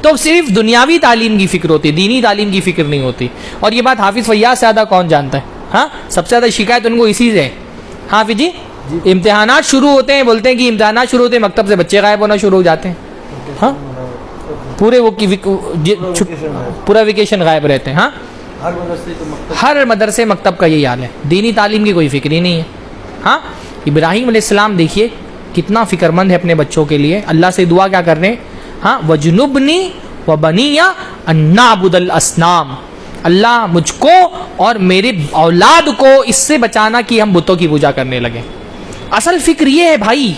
تو صرف دنیاوی تعلیم کی فکر ہوتی ہے، دینی تعلیم کی فکر نہیں ہوتی۔ اور یہ بات حافظ فیاض سے زیادہ کون جانتا ہے؟ ہاں، سب سے زیادہ شکایت ان کو اسی سے ہے۔ حافظ جی، امتحانات شروع ہوتے ہیں، بولتے ہیں کہ امتحانات شروع ہوتے ہیں مکتب سے بچے غائب ہونا شروع ہو جاتے ہیں۔ ہاں، پورا ویکیشن غائب رہتے ہیں۔ ہاں، ہر مدرسے مکتب کا یہی حال ہے، دینی تعلیم کی کوئی فکر ہی نہیں ہے۔ ہاں، ابراہیم علیہ السلام دیکھیے کتنا فکر مند ہے اپنے بچوں کے لیے، اللہ سے دعا کیا کر رہے ہیں؟ ہاں، وجنبنی وبنی ان نعبد الاصنام، اللہ مجھ کو اور میرے اولاد کو اس سے بچانا کہ ہم بتوں کی پوجا کرنے لگیں۔ اصل فکر یہ ہے بھائی،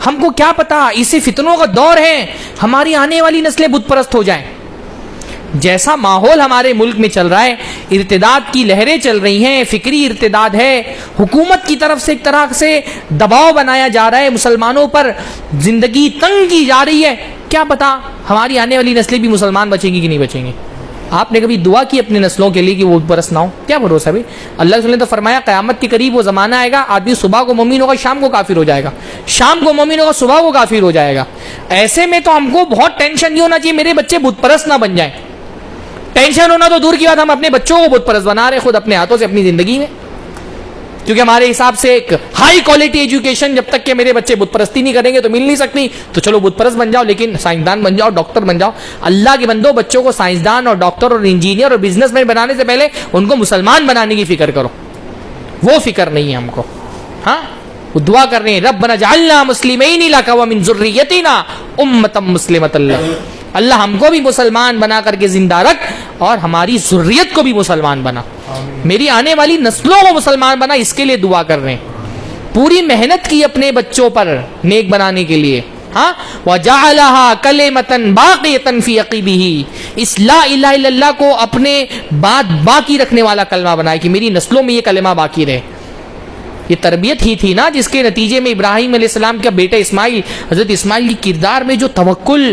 ہم کو کیا پتا، اسے فتنوں کا دور ہے، ہماری آنے والی نسلیں بت پرست ہو جائیں، جیسا ماحول ہمارے ملک میں چل رہا ہے، ارتداد کی لہریں چل رہی ہیں، فکری ارتداد ہے، حکومت کی طرف سے ایک طرح سے دباؤ بنایا جا رہا ہے، مسلمانوں پر زندگی تنگ کی جا رہی ہے، کیا پتا ہماری آنے والی نسلیں بھی مسلمان بچیں گی کہ نہیں بچیں گی؟ آپ نے کبھی دعا کی اپنے نسلوں کے لیے کہ وہ بت پرست نہ ہو؟ کیا بھروسہ بھائی؟ اللہ رسول نے تو فرمایا قیامت کے قریب وہ زمانہ آئے گا، آدمی صبح کو مومن ہوگا، شام کو کافر ہو جائے گا، شام کو مومن ہوگا، صبح کو کافر ہو جائے گا۔ ایسے میں تو ہم کو بہت ٹینشن نہیں ہونا چاہیے میرے بچے بت پرست نہ بن جائیں۔ ٹینشن ہونا تو دور کی بات، ہم اپنے بچوں کو بت پرست بنا رہے خود اپنے ہاتھوں سے اپنی زندگی میں، کیونکہ ہمارے حساب سے ایک ہائی کوالٹی ایجوکیشن جب تک کہ میرے بچے بت پرستی نہیں کریں گے تو مل نہیں سکتی۔ تو چلو بت پرست بن جاؤ، لیکن سائنسدان بن جاؤ، ڈاکٹر بن جاؤ۔ اللہ کے بندوں، بچوں کو سائنسدان اور ڈاکٹر اور انجینئر اور بزنس مین بنانے سے پہلے ان کو مسلمان بنانے کی فکر کرو، وہ فکر نہیں ہے ہم کو۔ ہاں، وہ دعا کر رہے ہیں ربنا جعلنا مسلمین لک ومن ذریتنا امۃ مسلمۃ لک، اللہ ہم کو بھی مسلمان بنا کر کے زندہ رکھ اور ہماری ذریت کو بھی مسلمان بنا، میری آنے والی نسلوں کو مسلمان بنا، اس کے لیے دعا کر رہے ہیں۔ پوری محنت کی اپنے بچوں پر نیک بنانے کے لیے۔ ہاں، وَجَعَلَهَا كَلِمَةً بَاقِيَةً فِي عَقِبِهِ، اس لا الہ الا اللہ کو اپنے بعد باقی رکھنے والا کلمہ بنائے کہ میری نسلوں میں یہ کلمہ باقی رہے۔ یہ تربیت ہی تھی نا جس کے نتیجے میں ابراہیم علیہ السلام کا بیٹا اسماعیل، حضرت اسماعیل کی کردار میں جو توکل،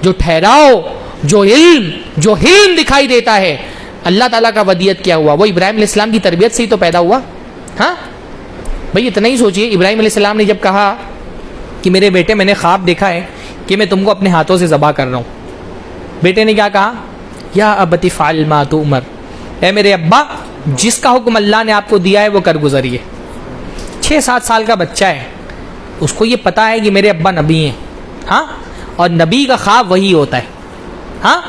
جو ٹھہراؤ، جو علم، جو حلم دکھائی دیتا ہے، اللہ تعالیٰ کا ودیت کیا ہوا، وہ ابراہیم علیہ السلام کی تربیت سے ہی تو پیدا ہوا۔ ہاں بھائی، اتنا ہی سوچئے، ابراہیم علیہ السلام نے جب کہا کہ میرے بیٹے میں نے خواب دیکھا ہے کہ میں تم کو اپنے ہاتھوں سے ذبح کر رہا ہوں، بیٹے نے کیا کہا؟ یا ابت افعل ما تؤمر، اے میرے ابا جس کا حکم اللہ نے آپ کو دیا ہے وہ کر گزریے۔ 6-7 سال کا بچہ ہے، اس کو یہ پتا ہے کہ میرے ابا نبی ہیں۔ ہاں، اور نبی کا خواب وہی ہوتا ہے۔ ہاں،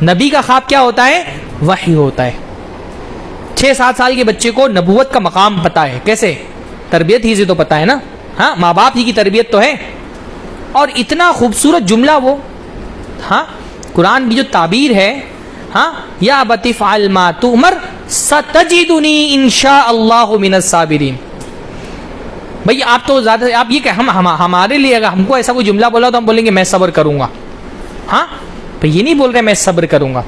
نبی کا خواب کیا ہوتا ہے؟ وحی ہوتا ہے۔ 6-7 سال کے بچے کو نبوت کا مقام پتا ہے، کیسے؟ تربیت ہی سے تو پتا ہے نا۔ ہاں، ماں باپ ہی کی تربیت تو ہے۔ اور اتنا خوبصورت جملہ وہ، ہاں، قرآن کی جو تعبیر ہے، ہاں، یا ابت افعل ما تؤمر ستجدنی انشاء اللہ من الصابرین۔ بھئی آپ تو زیادہ، آپ یہ کہ ہمارے لیے اگر ہم کو ایسا کوئی جملہ بولا تو ہم بولیں گے میں صبر کروں گا۔ ہاں، تو یہ نہیں بول رہے میں صبر کروں گا،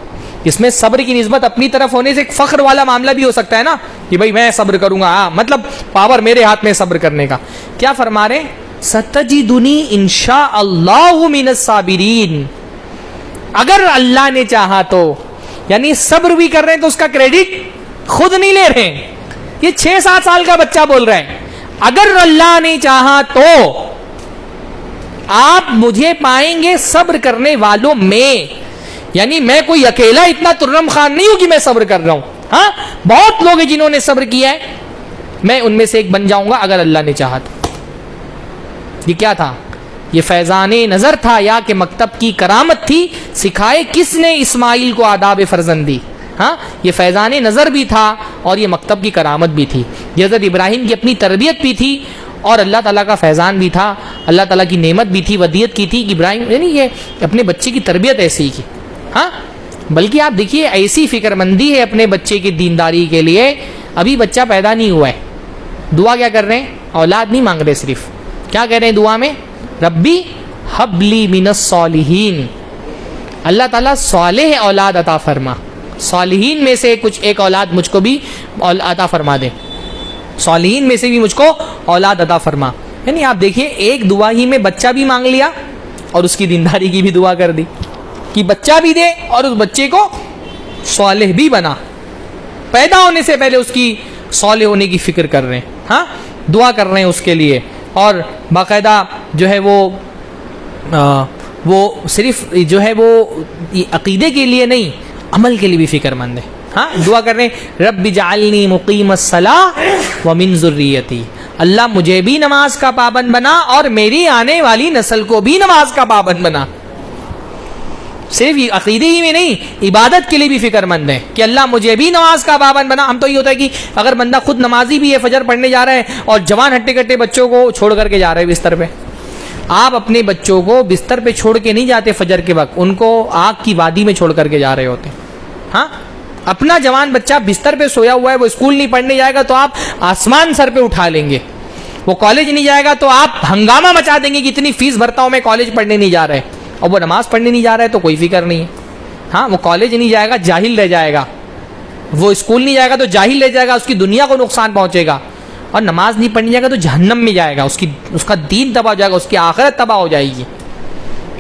اس میں صبر کی نسبت اپنی طرف ہونے سے ایک فخر والا معاملہ بھی ہو سکتا ہے نا کہ بھئی میں صبر کروں گا، ہاں مطلب پاور میرے ہاتھ میں صبر کرنے کا۔ کیا فرما رہے؟ ستجدنی انشاء اللہ من الصابرین، اگر اللہ نے چاہا تو، یعنی صبر بھی کر رہے ہیں تو اس کا کریڈٹ خود نہیں لے رہے ہیں، یہ 6-7 سال کا بچہ بول رہا ہے اگر اللہ نے چاہا تو آپ مجھے پائیں گے صبر کرنے والوں میں، یعنی میں کوئی اکیلا اتنا ترم خان نہیں ہوں کہ میں صبر کر رہا ہوں۔ ہاں، بہت لوگ ہیں جنہوں نے صبر کیا ہے، میں ان میں سے ایک بن جاؤں گا اگر اللہ نے چاہا تو۔ یہ کیا تھا؟ یہ فیضان نظر تھا یا کہ مکتب کی کرامت تھی؟ سکھائے کس نے اسماعیل کو آداب فرزندی؟ ہاں، یہ فیضان نظر بھی تھا اور یہ مکتب کی کرامت بھی تھی، یہ حضرت ابراہیم کی اپنی تربیت بھی تھی اور اللہ تعالیٰ کا فیضان بھی تھا، اللہ تعالیٰ کی نعمت بھی تھی، ودیت کی تھی کہ ابراہیم یعنی یہ اپنے بچے کی تربیت ایسی ہی کی۔ ہاں، بلکہ آپ دیکھیے ایسی فکر مندی ہے اپنے بچے کی دینداری کے لیے، ابھی بچہ پیدا نہیں ہوا ہے، دعا کیا کر رہے ہیں؟ اولاد نہیں مانگ رہے، صرف کیا کہہ رہے ہیں دعا میں؟ ربی حب لی من الصالحین، اللہ تعالیٰ صالح اولاد عطا فرما، صالحین میں سے کچھ ایک اولاد مجھ کو بھی عطا فرما دے، صالحین میں سے بھی مجھ کو اولاد عطا فرما۔ یعنی آپ دیکھیے ایک دعا ہی میں بچہ بھی مانگ لیا اور اس کی دینداری کی بھی دعا کر دی کہ بچہ بھی دے اور اس بچے کو صالح بھی بنا، پیدا ہونے سے پہلے اس کی صالح ہونے کی فکر کر رہے ہیں۔ ہاں، دعا کر رہے ہیں اس کے لیے، اور باقاعدہ جو ہے وہ صرف جو ہے وہ عقیدے کے لیے نہیں، عمل کے لیے بھی فکر مند ہے۔ ہاں، دعا کر رہے ہیں رب اجعلنی مقیم الصلاۃ ومن ذریتی، اللہ مجھے بھی نماز کا پابند بنا اور میری آنے والی نسل کو بھی نماز کا پابند بنا۔ صرف عقیدے ہی میں نہیں، عبادت کے لیے بھی فکر مند ہے کہ اللہ مجھے بھی نماز کا پابند بنا۔ ہم تو یہ ہوتا ہے کہ اگر بندہ خود نمازی بھی ہے، فجر پڑھنے جا رہا ہے اور جوان ہٹے کٹے بچوں کو چھوڑ کر کے جا رہے ہیں بستر پہ، آپ اپنے بچوں کو بستر پہ چھوڑ کے نہیں جاتے فجر کے وقت، ان کو آگ کی وادی میں چھوڑ کر کے جا رہے ہوتے ہیں۔ ہاں، اپنا جوان بچہ بستر پہ سویا ہوا ہے، وہ اسکول نہیں پڑھنے جائے گا تو آپ آسمان سر پہ اٹھا لیں گے، وہ کالج نہیں جائے گا تو آپ ہنگامہ مچا دیں گے کہ اتنی فیس بھرتا ہوں میں، کالج پڑھنے نہیں جا رہے، اور وہ نماز پڑھنے نہیں جا رہا ہے تو کوئی فکر نہیں ہے۔ ہاں وہ کالج نہیں جائے گا جاہل رہ جائے گا, وہ اسکول نہیں جائے گا تو جاہل رہ جائے گا, اس کی دنیا کو نقصان پہنچے گا, اور نماز نہیں پڑھنے جائے گا تو جہنم میں جائے گا, اس کا دین تباہ ہو جائے گا, اس کی آخرت تباہ ہو جائے گی.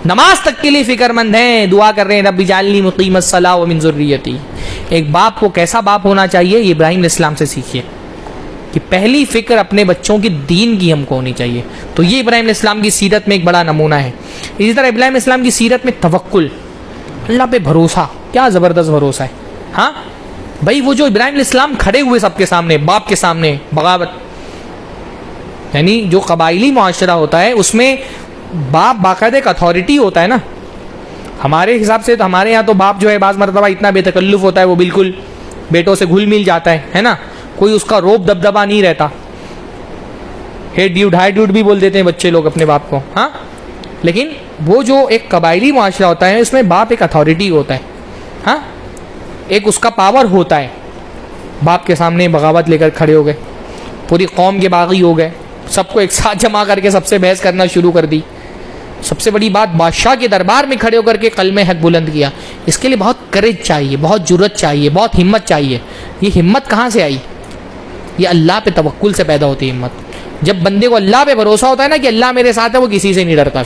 نماز تک کے لیے فکر مند ہیں, دعا کر رہے ہیں رب اجعلنی مقیم الصلاۃ ومن ذریتی. ایک باپ کو کیسا باپ ہونا چاہیے, یہ ابراہیم علیہ السلام سے سیکھیے کہ پہلی فکر اپنے بچوں کی دین کی ہم کو ہونی چاہیے. تو یہ ابراہیم علیہ السلام کی سیرت میں ایک بڑا نمونہ ہے. اسی طرح ابراہیم علیہ السلام کی سیرت میں توکل, اللہ پہ بھروسہ, کیا زبردست بھروسہ ہے. ہاں بھائی وہ جو ابراہیم علیہ السلام کھڑے ہوئے سب کے سامنے, باپ کے سامنے بغاوت, یعنی جو قبائلی معاشرہ ہوتا ہے اس میں باپ باقاعدہ ایک اتھارٹی ہوتا ہے نا. ہمارے حساب سے تو ہمارے یہاں تو باپ جو ہے بعض مرتبہ اتنا بے تکلف ہوتا ہے, وہ بالکل بیٹوں سے گھل مل جاتا ہے نا, کوئی اس کا روب دبدبا نہیں رہتا. ہیڈ ڈیوڈ ہائی ڈیوڈ بھی بول دیتے ہیں بچے لوگ اپنے باپ کو. ہاں لیکن وہ جو ایک قبائلی معاشرہ ہوتا ہے اس میں باپ ایک اتھارٹی ہوتا ہے. ہاں ایک اس کا پاور ہوتا ہے. باپ کے سامنے بغاوت لے کر کھڑے ہو گئے, پوری قوم کے باغی ہو گئے, سب کو ایک ساتھ جمع کر کے سب سے بحث کرنا شروع کر دی. سب سے بڑی بات, بادشاہ کے دربار میں کھڑے ہو کر کے کلمہ حق بلند کیا. اس کے لیے بہت کریج چاہیے, بہت جرأت چاہیے, بہت ہمت چاہیے. یہ ہمت کہاں سے آئی؟ یہ اللہ پہ توکل سے پیدا ہوتی ہے ہمت. جب بندے کو اللہ پہ بھروسہ ہوتا ہے نا کہ اللہ میرے ساتھ ہے, وہ کسی سے نہیں ڈرتا.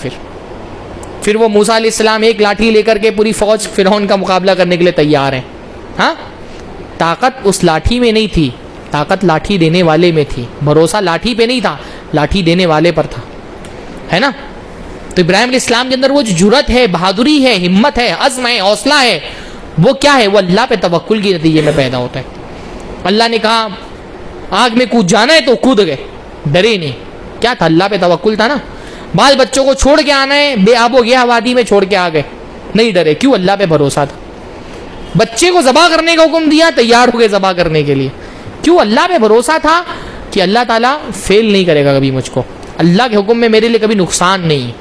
پھر وہ موسیٰ علیہ السلام ایک لاٹھی لے کر کے پوری فوج فرعون کا مقابلہ کرنے کے لیے تیار ہیں. ہاں طاقت اس لاٹھی میں نہیں تھی, طاقت لاٹھی دینے والے میں تھی. بھروسہ لاٹھی پہ نہیں تھا, لاٹھی دینے والے پر تھا, ہے نا. تو ابراہیم علیہ السلام کے اندر وہ جو جرأت ہے, بہادری ہے, ہمت ہے, عزم ہے, حوصلہ ہے, وہ کیا ہے؟ وہ اللہ پہ توکل کے نتیجے میں پیدا ہوتا ہے. اللہ نے کہا آگ میں کود جانا ہے تو کود گئے, ڈرے نہیں. کیا تھا؟ اللہ پہ توکل تھا نا. بال بچوں کو چھوڑ کے آنا ہے, بے آب و گیا وادی میں چھوڑ کے آ گئے, نہیں ڈرے. کیوں؟ اللہ پہ بھروسہ تھا. بچے کو ذبح کرنے کا حکم دیا, تیار ہو گئے ذبح کرنے کے لیے. کیوں؟ اللہ پہ بھروسہ تھا کہ اللہ تعالیٰ فیل نہیں کرے گا کبھی مجھ کو, اللہ کے حکم میں میرے لیے کبھی نقصان نہیں.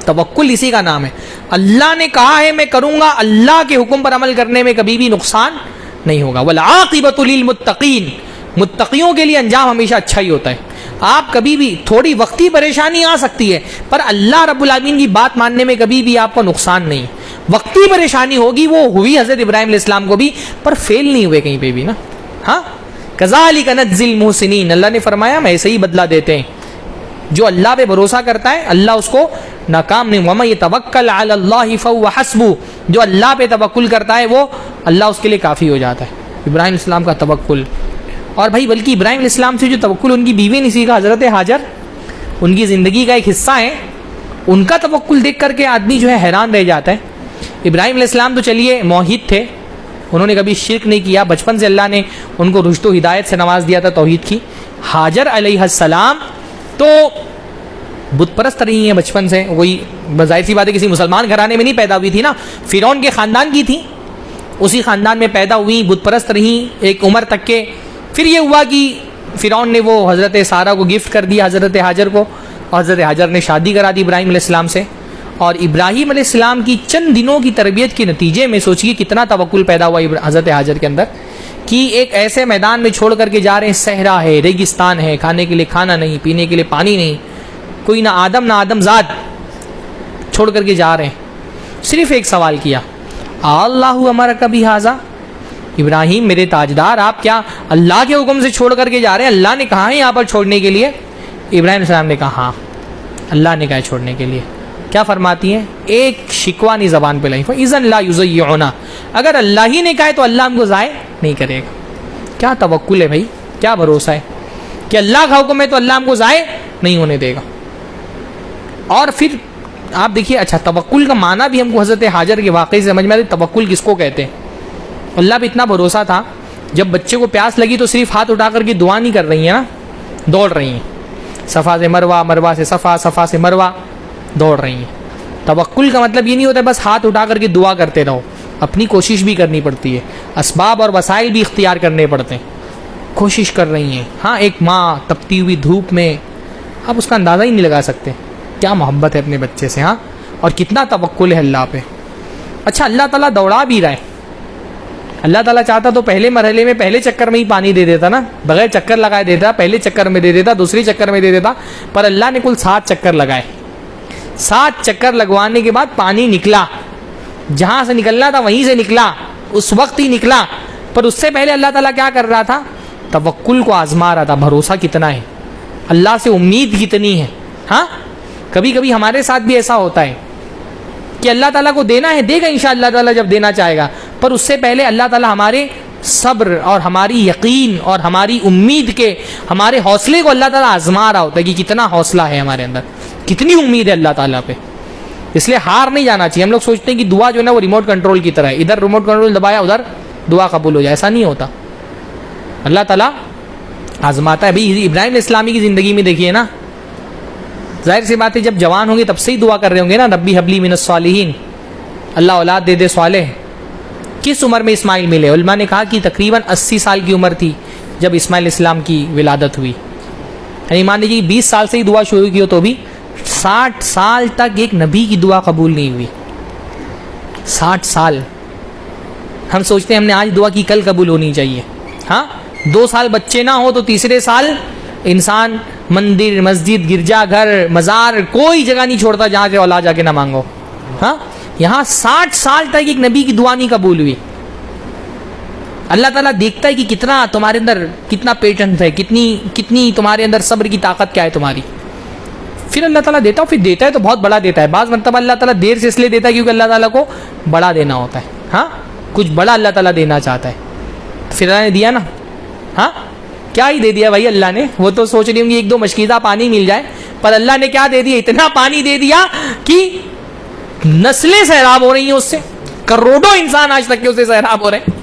توکل اسی کا نام ہے. اللہ نے کہا ہے میں کروں گا, اللہ کے حکم پر عمل کرنے میں کبھی بھی نقصان نہیں ہوگا. والعاقبۃ للمتقین, متقیوں کے لیے انجام ہمیشہ اچھا ہی ہوتا ہے. آپ کبھی بھی تھوڑی وقتی پریشانی آ سکتی ہے, پر اللہ رب العالمین کی بات ماننے میں کبھی بھی آپ کو نقصان نہیں. وقتی پریشانی ہوگی, وہ ہوئی حضرت ابراہیم علیہ السلام کو بھی, پر فیل نہیں ہوئے کہیں پہ بھی نا. ہاں کذالک نجزی المحسنین, اللہ نے فرمایا ہم ایسے ہی بدلہ دیتے ہیں. جو اللہ پہ بھروسہ کرتا ہے اللہ اس کو ناکام نہیں. وَمَن يَتَوَكَّلْ عَلَى اللَّهِ فَهُوَ حَسْبُهُ, جو اللہ پہ توکل کرتا ہے وہ اللہ اس کے لیے کافی ہو جاتا ہے. ابراہیم علیہ السلام کا توکل. اور بھائی بلکہ ابراہیم علیہ السلام سے جو توکل ان کی بیوی نے سیکھا, حضرت ہاجر ان کی زندگی کا ایک حصہ ہے, ان کا توکل دیکھ کر کے آدمی جو ہے حیران رہ جاتا ہے. ابراہیم علیہ السلام تو چلیے موحد تھے, انہوں نے کبھی شرک نہیں کیا, بچپن سے اللہ نے ان کو رشد و ہدایت سے نواز دیا تھا توحید کی. ہاجر علیہ السلام تو بت پرست رہی ہیں بچپن سے. وہی ظاہر سی بات ہے کسی مسلمان گھرانے میں نہیں پیدا ہوئی تھی نا, فرعون کے خاندان کی تھی, اسی خاندان میں پیدا ہوئی, بت پرست رہیں ایک عمر تک کے. پھر یہ ہوا کہ فرعون نے وہ حضرت سارہ کو گفٹ کر دیا حضرت ہاجر کو, اور حضرت ہاجر نے شادی کرا دی ابراہیم علیہ السلام سے. اور ابراہیم علیہ السلام کی چند دنوں کی تربیت کے نتیجے میں سوچیے کتنا توکل پیدا ہوا حضرت ہاجر کے اندر, کہ ایک ایسے میدان میں چھوڑ کر کے جا رہے ہیں, صحرا ہے, ریگستان ہے, کھانے کے لیے کھانا نہیں, پینے کے لیے پانی نہیں, کوئی نہ آدم زاد, چھوڑ کر کے جا رہے ہیں. صرف ایک سوال کیا, اللہ امرک بہذا, ابراہیم میرے تاجدار آپ کیا اللہ کے حکم سے چھوڑ کر کے جا رہے ہیں؟ اللہ نے کہا ہے یہاں پر چھوڑنے کے لیے؟ ابراہیم علیہ السلام نے کہا ہاں اللہ نے کہا ہے چھوڑنے کے لیے. کیا فرماتی ہیں؟ ایک شکوہ نہیں زبان پہ لائی, اذن لا یضیعنا, اگر اللہ ہی نے کہا ہے تو اللہ ہم کو ضائع نہیں کرے گا. کیا توکل ہے بھائی, کیا بھروسہ ہے کہ اللہ کا حکم ہے تو اللہ ہم کو ضائع نہیں ہونے دے گا. اور پھر آپ دیکھیے, اچھا توکل کا معنی بھی ہم کو حضرت ہاجر کے واقعے سے سمجھ میں آتا ہے. توکل کس کو کہتے ہیں؟ اللہ پہ اتنا بھروسہ تھا, جب بچے کو پیاس لگی تو صرف ہاتھ اٹھا کر کے دعا نہیں کر رہی ہیں نا, دوڑ رہی ہیں, صفا سے مروہ, مروہ سے صفا, صفا سے مروہ, دوڑ رہی ہیں. توکل کا مطلب یہ نہیں ہوتا ہے بس ہاتھ اٹھا کر کے دعا کرتے رہو, اپنی کوشش بھی کرنی پڑتی ہے, اسباب اور وسائل بھی اختیار کرنے پڑتے ہیں, کوشش کر رہی ہیں. ہاں ایک ماں تپتی ہوئی دھوپ میں, آپ اس کا اندازہ ہی نہیں لگا سکتے کیا محبت ہے اپنے بچے سے, ہاں, اور کتنا توکل ہے اللہ پہ. اچھا اللہ تعالیٰ دوڑا بھی رہا ہے, اللہ تعالیٰ چاہتا تو پہلے مرحلے میں پہلے چکر میں ہی پانی دے دیتا نا, بغیر چکر لگائے دیتا, پہلے چکر میں دے دیتا, دوسری چکر میں دے دیتا, پر اللہ نے کل 7 چکر لگائے. 7 چکر لگوانے کے بعد پانی نکلا, جہاں سے نکلنا تھا وہیں سے نکلا, اس وقت ہی نکلا. پر اس سے پہلے اللہ تعالیٰ کیا کر رہا تھا؟ توکل کو آزما رہا تھا, بھروسہ کتنا ہے, اللہ سے امید کتنی ہے. ہاں کبھی کبھی ہمارے ساتھ بھی ایسا ہوتا ہے کہ اللہ تعالیٰ کو دینا ہے, دے گا انشاءاللہ تعالیٰ جب دینا چاہے گا, پر اس سے پہلے اللہ تعالیٰ ہمارے صبر اور ہماری یقین اور ہماری امید کے, ہمارے حوصلے کو اللہ تعالیٰ آزما رہا ہوتا ہے کہ کتنا حوصلہ ہے ہمارے اندر, کتنی امید ہے اللہ تعالیٰ پہ. اس لیے ہار نہیں جانا چاہیے. ہم لوگ سوچتے ہیں کہ دعا جو ہے نا وہ ریموٹ کنٹرول کی طرح ہے, ادھر ریموٹ کنٹرول دبایا ادھر دعا قبول ہو جائے, ایسا نہیں ہوتا. اللہ تعالیٰ آزماتا ہے. بھائی ابراہیم علیہ السلامی کی زندگی میں دیکھیے نا, ظاہر سی بات ہے جب جوان ہوں گے تب سے ہی دعا کر رہے ہوں گے نا, ربی حبلی من الصالحین, اللہ اولاد دے دے صالح. کس عمر میں اسماعیل ملے؟ علماء نے کہا کہ تقریباً 80 سال کی عمر تھی جب اسماعیل علیہ السلام کی ولادت ہوئی. یعنی مان لیجیے 20 سال سے ہی دعا شروع کی ہو تو بھی 60 سال تک ایک نبی کی دعا قبول نہیں ہوئی. 60 سال. ہم سوچتے ہیں ہم نے آج دعا کی کل قبول ہونی چاہیے. ہاں 2 سال بچے نہ ہو تو تیسرے سال انسان مندر, مسجد, گرجا گھر, مزار, کوئی جگہ نہیں چھوڑتا جہاں سے اولاد جا کے نہ مانگو. ہاں یہاں 60 سال تک ایک نبی کی دعا نہیں قبول ہوئی. اللہ تعالیٰ دیکھتا ہے کہ کتنا تمہارے اندر, کتنا پیشنس ہے, کتنی تمہارے اندر صبر کی طاقت کیا ہے تمہاری. پھر اللہ تعالیٰ دیتا ہے, پھر دیتا ہے تو بہت بڑا دیتا ہے. بعض مرتبہ اللہ تعالیٰ دیر سے اس لیے دیتا ہے کیونکہ اللہ تعالیٰ کو بڑا دینا ہوتا ہے. ہاں کچھ بڑا اللہ تعالیٰ دینا چاہتا ہے. پھر اللہ نے دیا نا, ہاں کیا ہی دے دیا بھائی اللہ نے. وہ تو سوچ رہی ہوں گی 1-2 مشکیزہ پانی مل جائے, پر اللہ نے کیا دے دیا؟ اتنا پانی دے دیا کہ نسلیں سیراب ہو رہی ہیں اس سے, کروڑوں انسان آج تک کے اسے سیراب ہو رہے ہیں.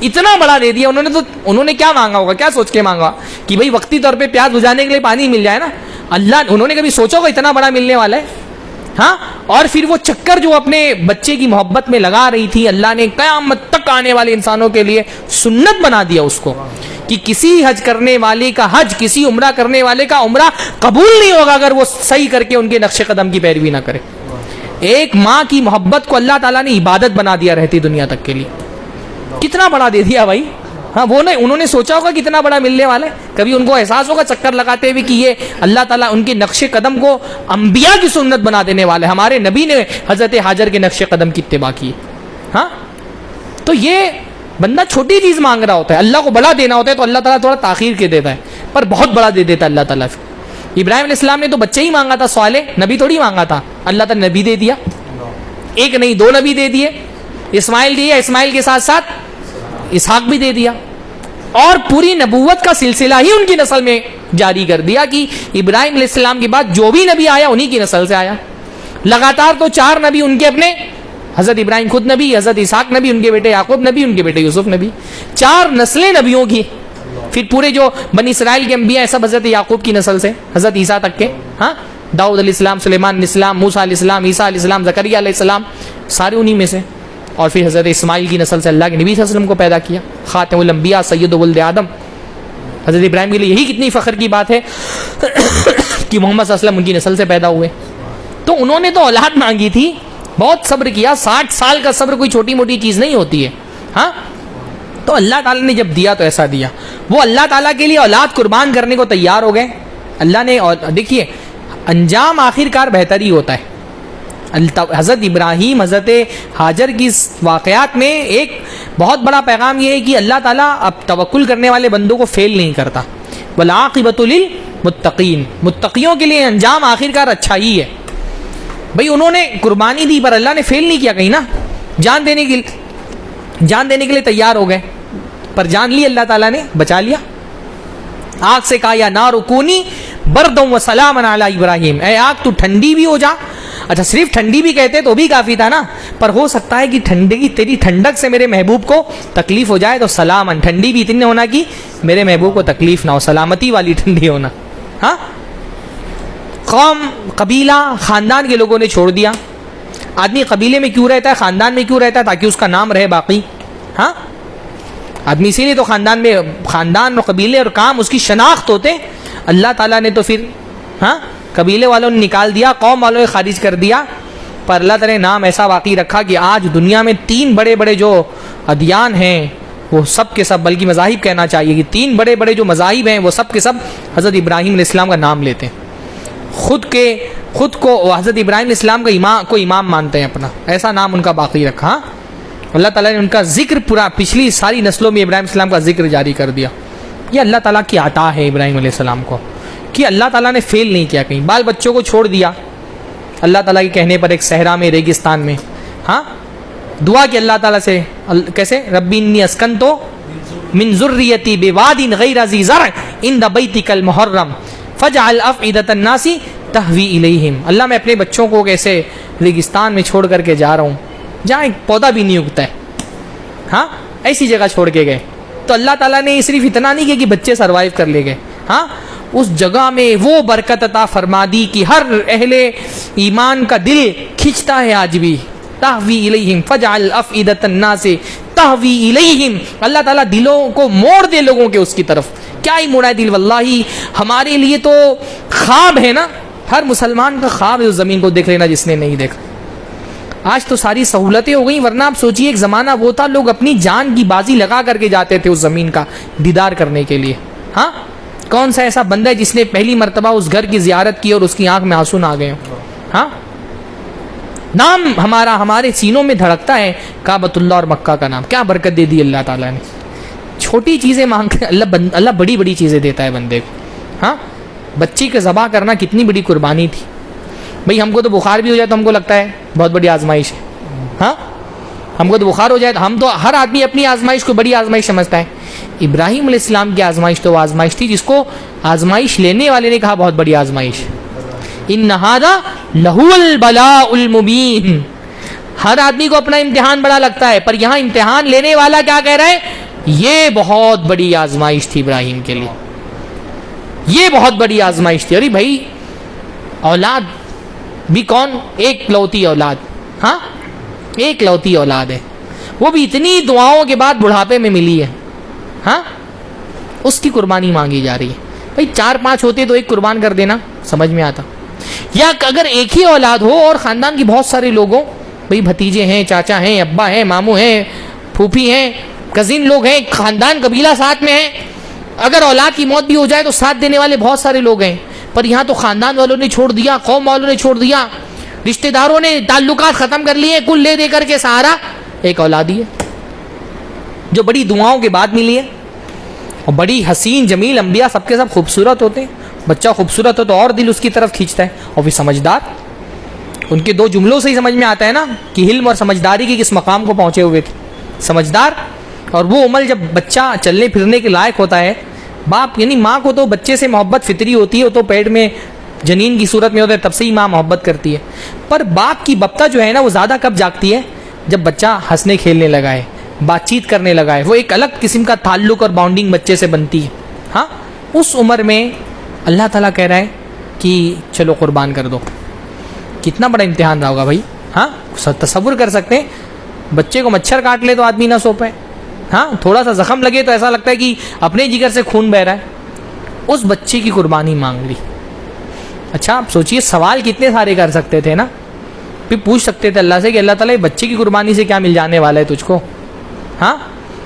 اتنا بڑا دے دیا انہوں نے کیا مانگا ہوگا, کیا سوچ کے مانگا کہ بھائی وقتی طور پہ پیاس بجھانے کے لیے پانی مل جائے نا. اللہ انہوں نے کبھی سوچا ہوگا اتنا بڑا ملنے والا ہے؟ ہاں اور پھر وہ چکر جو اپنے بچے کی محبت میں لگا رہی تھی, اللہ نے قیامت تک آنے والے انسانوں کے لیے سنت بنا دیا اس کو کہ کسی حج کرنے والے کا حج, کسی عمرہ کرنے والے کا عمرہ قبول نہیں ہوگا اگر وہ صحیح کر کے ان کے نقش قدم کی پیروی نہ کرے. ایک ماں کی محبت کو اللہ تعالیٰ نے عبادت بنا دیا رہتی دنیا تک کے لیے. کتنا بڑا دے دیا بھائی. ہاں وہ نہیں, انہوں نے سوچا ہوگا کتنا بڑا ملنے والا ہے. کبھی ان کو احساس ہوگا چکر لگاتے ہوئے کہ یہ اللہ تعالیٰ ان کے نقش قدم کو انبیاء کی سنت بنا دینے والے. ہمارے نبی نے حضرت حاجر کے نقش قدم کی اتباع کی. ہاں تو یہ بندہ چھوٹی چیز مانگ رہا ہوتا ہے, اللہ کو بڑا دینا ہوتا ہے تو اللہ تعالیٰ تھوڑا تاخیر کے دیتا ہے, پر بہت بڑا دے دیتا ہے اللہ تعالیٰ. ابراہیم علیہ السلام نے تو بچے ہی مانگا تھا, صالح نبی تھوڑی مانگا تھا. اللہ تعالیٰ نبی دے دیا, ایک نہیں 2 نبی دے دیے. اسماعیل دیا, اسماعیل کے ساتھ ساتھ اسحاق بھی دے دیا, اور پوری نبوت کا سلسلہ ہی ان کی نسل میں جاری کر دیا کہ ابراہیم علیہ السلام کے بعد جو بھی نبی آیا انہی کی نسل سے آیا. لگاتار تو 4 نبی ان کے اپنے, حضرت ابراہیم خود نبی, حضرت اسحاق نبی, ان کے بیٹے یعقوب نبی, ان کے بیٹے یوسف نبی, 4 نسلیں نبیوں کی. پھر پورے جو بنی اسرائیل کے انبیاء سب حضرت یعقوب کی نسل سے, حضرت عیسیٰ تک کے. ہاں داؤد علیہ السلام, سلیمان علیہ السلام, موسیٰ علیہ السلام, عیسیٰ علیہ السلام, زکریا علیہ السلام, سارے انہی میں سے. اور پھر حضرت اسماعیل کی نسل سے اللہ کے نبی صلی اللہ علیہ وسلم کو پیدا کیا, خاتم الانبیاء, سید ولد آدم. حضرت ابراہیم کے لیے یہی کتنی فخر کی بات ہے کہ محمد صلی اللہ علیہ وسلم ان کی نسل سے پیدا ہوئے. تو انہوں نے تو اولاد مانگی تھی, بہت صبر کیا. 60 سال کا صبر کوئی چھوٹی موٹی چیز نہیں ہوتی ہے. ہاں تو اللہ تعالیٰ نے جب دیا تو ایسا دیا. وہ اللہ تعالیٰ کے لیے اولاد قربان کرنے کو تیار ہو گئے. اللہ نے, اور دیکھیے انجام آخر کار بہتر ہی ہوتا ہے. حضرت ابراہیم, حضرت حاجر کی واقعات میں ایک بہت بڑا پیغام یہ ہے کہ اللہ تعالیٰ اب توکل کرنے والے بندوں کو فیل نہیں کرتا. والعاقبۃ للمتقین, متقیوں کے لیے انجام آخر کار اچھا ہی ہے. بھئی انہوں نے قربانی دی پر اللہ نے فیل نہیں کیا کہیں نا, جان دینے کے لیے تیار ہو گئے, پر جان لی اللہ تعالیٰ نے, بچا لیا. آگ سے کہا یا نار کونی بردم و سلام علی ابراہیم, اے آگ تو ٹھنڈی بھی ہو جا. اچھا صرف ٹھنڈی بھی کہتے تو بھی کافی تھا نا, پر ہو سکتا ہے کہ تیری ٹھنڈک سے میرے محبوب کو تکلیف ہو جائے, تو سلامن, ٹھنڈی بھی اتنی ہونا کہ میرے محبوب کو تکلیف نہ ہو, سلامتی والی ٹھنڈی ہونا. ہاں قوم, قبیلہ, خاندان کے لوگوں نے چھوڑ دیا. آدمی قبیلے میں کیوں رہتا ہے, خاندان میں کیوں رہتا ہے؟ تاکہ اس کا نام رہے باقی. ہاں آدمی اسی لیے تو خاندان میں, خاندان اور قبیلے اور کام اس کی شناخت ہوتے. اللہ تعالیٰ نے تو پھر ہاں قبیلے والوں نے نکال دیا, قوم والوں نے خارج کر دیا, پر اللہ تعالیٰ نے نام ایسا باقی رکھا کہ آج دنیا میں 3 بڑے بڑے جو ادیان ہیں وہ سب کے سب, بلکہ مذاہب کہنا چاہیے کہ 3 بڑے بڑے جو مذاہب ہیں وہ سب کے سب حضرت ابراہیم علیہ السلام کا نام لیتے ہیں. خود کے خود کو حضرت ابراہیم علیہ السلام کا امام مانتے ہیں اپنا، ایسا نام ان کا باقی رکھا. اللہ تعالیٰ نے ان کا ذکر پورا پچھلی ساری نسلوں میں ابراہیم علیہ السلام کا ذکر جاری کر دیا. یہ اللہ تعالیٰ کی عطا ہے ابراہیم علیہ السلام کو کہ اللہ تعالیٰ نے فیل نہیں کیا کہیں. بال بچوں کو چھوڑ دیا اللہ تعالیٰ کے کہنے پر ایک صحرا میں، ریگستان میں. ہاں دعا کی اللہ تعالیٰ سے، کیسے؟ ربی انی اسکنتو من ذریتی بواد غیر ذی زرع عند بیتک المحرم فاجعل افئدۃ الناس تہوی الیہم. اللہ میں اپنے بچوں کو کیسے ریگستان میں چھوڑ کر کے جا رہا ہوں جہاں ایک پودا بھی نہیں اگتا ہے. ہاں ایسی جگہ چھوڑ کے گئے. تو اللہ تعالیٰ نے صرف اتنا نہیں کیا کہ بچے سروائیو کر لے گئے، ہاں اس جگہ میں وہ برکت عطا فرما دی کہ ہر اہل ایمان کا دل کھنچتا ہے آج بھی. تہوی الیہم فجعل افئدۃ الناس تہوی الیہم. اللہ تعالیٰ دلوں کو موڑ دے لوگوں کے اس کی طرف. کیا ہی موڑا ہے دل، واللہ ہمارے لیے تو خواب ہے نا، ہر مسلمان کا خواب ہے اس زمین کو دیکھ لینا جس نے نہیں دیکھا. آج تو ساری سہولتیں ہو گئیں، ورنہ آپ سوچئے ایک زمانہ وہ تھا لوگ اپنی جان کی بازی لگا کر کے جاتے تھے اس زمین کا دیدار کرنے کے لیے. ہاں کون سا ایسا بندہ ہے جس نے پہلی مرتبہ اس گھر کی زیارت کی اور اس کی آنکھ میں آنسو نہ آ گئے؟ ہاں نام ہمارے سینوں میں دھڑکتا ہے کعبۃ اللہ اور مکہ کا نام. کیا برکت دے دی اللہ تعالیٰ نے. چھوٹی چیزیں مانگ کر اللہ بڑی بڑی چیزیں دیتا ہے بندے کو. ہاں بچی کا ذبح کرنا کتنی بڑی قربانی تھی. بھئی ہم کو تو بخار بھی ہو جائے تو ہم کو لگتا ہے بہت بڑی آزمائش ہے. ہاں ہم کو تو بخار ہو جائے تو ہم تو ہر آدمی اپنی آزمائش کو بڑی آزمائش سمجھتا ہے. ابراہیم علیہ السلام کی آزمائش تو وہ آزمائش تھی جس کو آزمائش لینے والے نے کہا بہت بڑی آزمائش. ان ھذا لہو البلاء المبین. ہر آدمی کو اپنا امتحان بڑا لگتا ہے، پر یہاں امتحان لینے والا کیا کہہ رہا ہے؟ یہ بہت بڑی آزمائش تھی ابراہیم کے لیے، یہ بہت بڑی آزمائش تھی. ارے بھائی اولاد بھی کون؟ ایک لوتی اولاد. ہاں ایک لوتی اولاد ہے، وہ بھی اتنی دعاؤں کے بعد بڑھاپے میں ملی ہے. ہاں اس کی قربانی مانگی جا رہی ہے. بھائی 4-5 ہوتے تو ایک قربان کر دینا سمجھ میں آتا. یا اگر ایک ہی اولاد ہو اور خاندان کے بہت سارے لوگ ہوں، بھائی بھتیجے ہیں، چاچا ہیں، ابا ہیں، ماموں ہیں، پھوپھی ہیں، کزن لوگ ہیں، خاندان قبیلہ ساتھ میں ہے. اگر اولاد کی موت بھی ہو جائے تو ساتھ دینے والے بہت سارے لوگ ہیں. پر یہاں تو خاندان والوں نے چھوڑ دیا، قوم والوں نے چھوڑ دیا، رشتہ داروں نے تعلقات ختم کر لیے، کل لے دے کر کے سہارا ایک اولاد ہی ہے جو بڑی دعاؤں کے بعد ملی ہے. اور بڑی حسین جمیل، انبیاء سب کے سب خوبصورت ہوتے ہیں. بچہ خوبصورت ہو تو اور دل اس کی طرف کھینچتا ہے. اور پھر سمجھدار، ان کے 2 جملوں سے ہی سمجھ میں آتا ہے نا کہ علم اور سمجھداری کی کس مقام کو پہنچے ہوئے تھے. سمجھدار. اور وہ عمل جب بچہ چلنے پھرنے کے لائق ہوتا ہے، باپ یعنی ماں کو تو بچے سے محبت فطری ہوتی ہے، وہ تو پیٹ میں جنین کی صورت میں ہوتا ہے تب سے ہی ماں محبت کرتی ہے. پر باپ کی بپتا جو ہے نا وہ زیادہ کب جاگتی ہے؟ جب بچہ ہنسنے کھیلنے لگا ہے، بات چیت کرنے لگا ہے، وہ ایک الگ قسم کا تعلق اور باؤنڈنگ بچے سے بنتی ہے. ہاں اس عمر میں اللہ تعالیٰ کہہ رہا ہے کہ چلو قربان کر دو. کتنا بڑا امتحان رہا ہوگا بھائی. ہاں تصور کر سکتے ہیں بچے کو مچھر کاٹ لے تو آدمی نہ سو پائے. ہاں تھوڑا سا زخم لگے تو ایسا لگتا ہے کہ اپنے جگر سے خون بہ رہا ہے. اس بچے کی قربانی مانگ لی. اچھا آپ سوچئے سوال کتنے سارے کر سکتے تھے نا. پھر پوچھ سکتے تھے اللہ سے کہ اللہ تعالیٰ بچے کی قربانی سے کیا مل جانے والا ہے تجھ کو. ہاں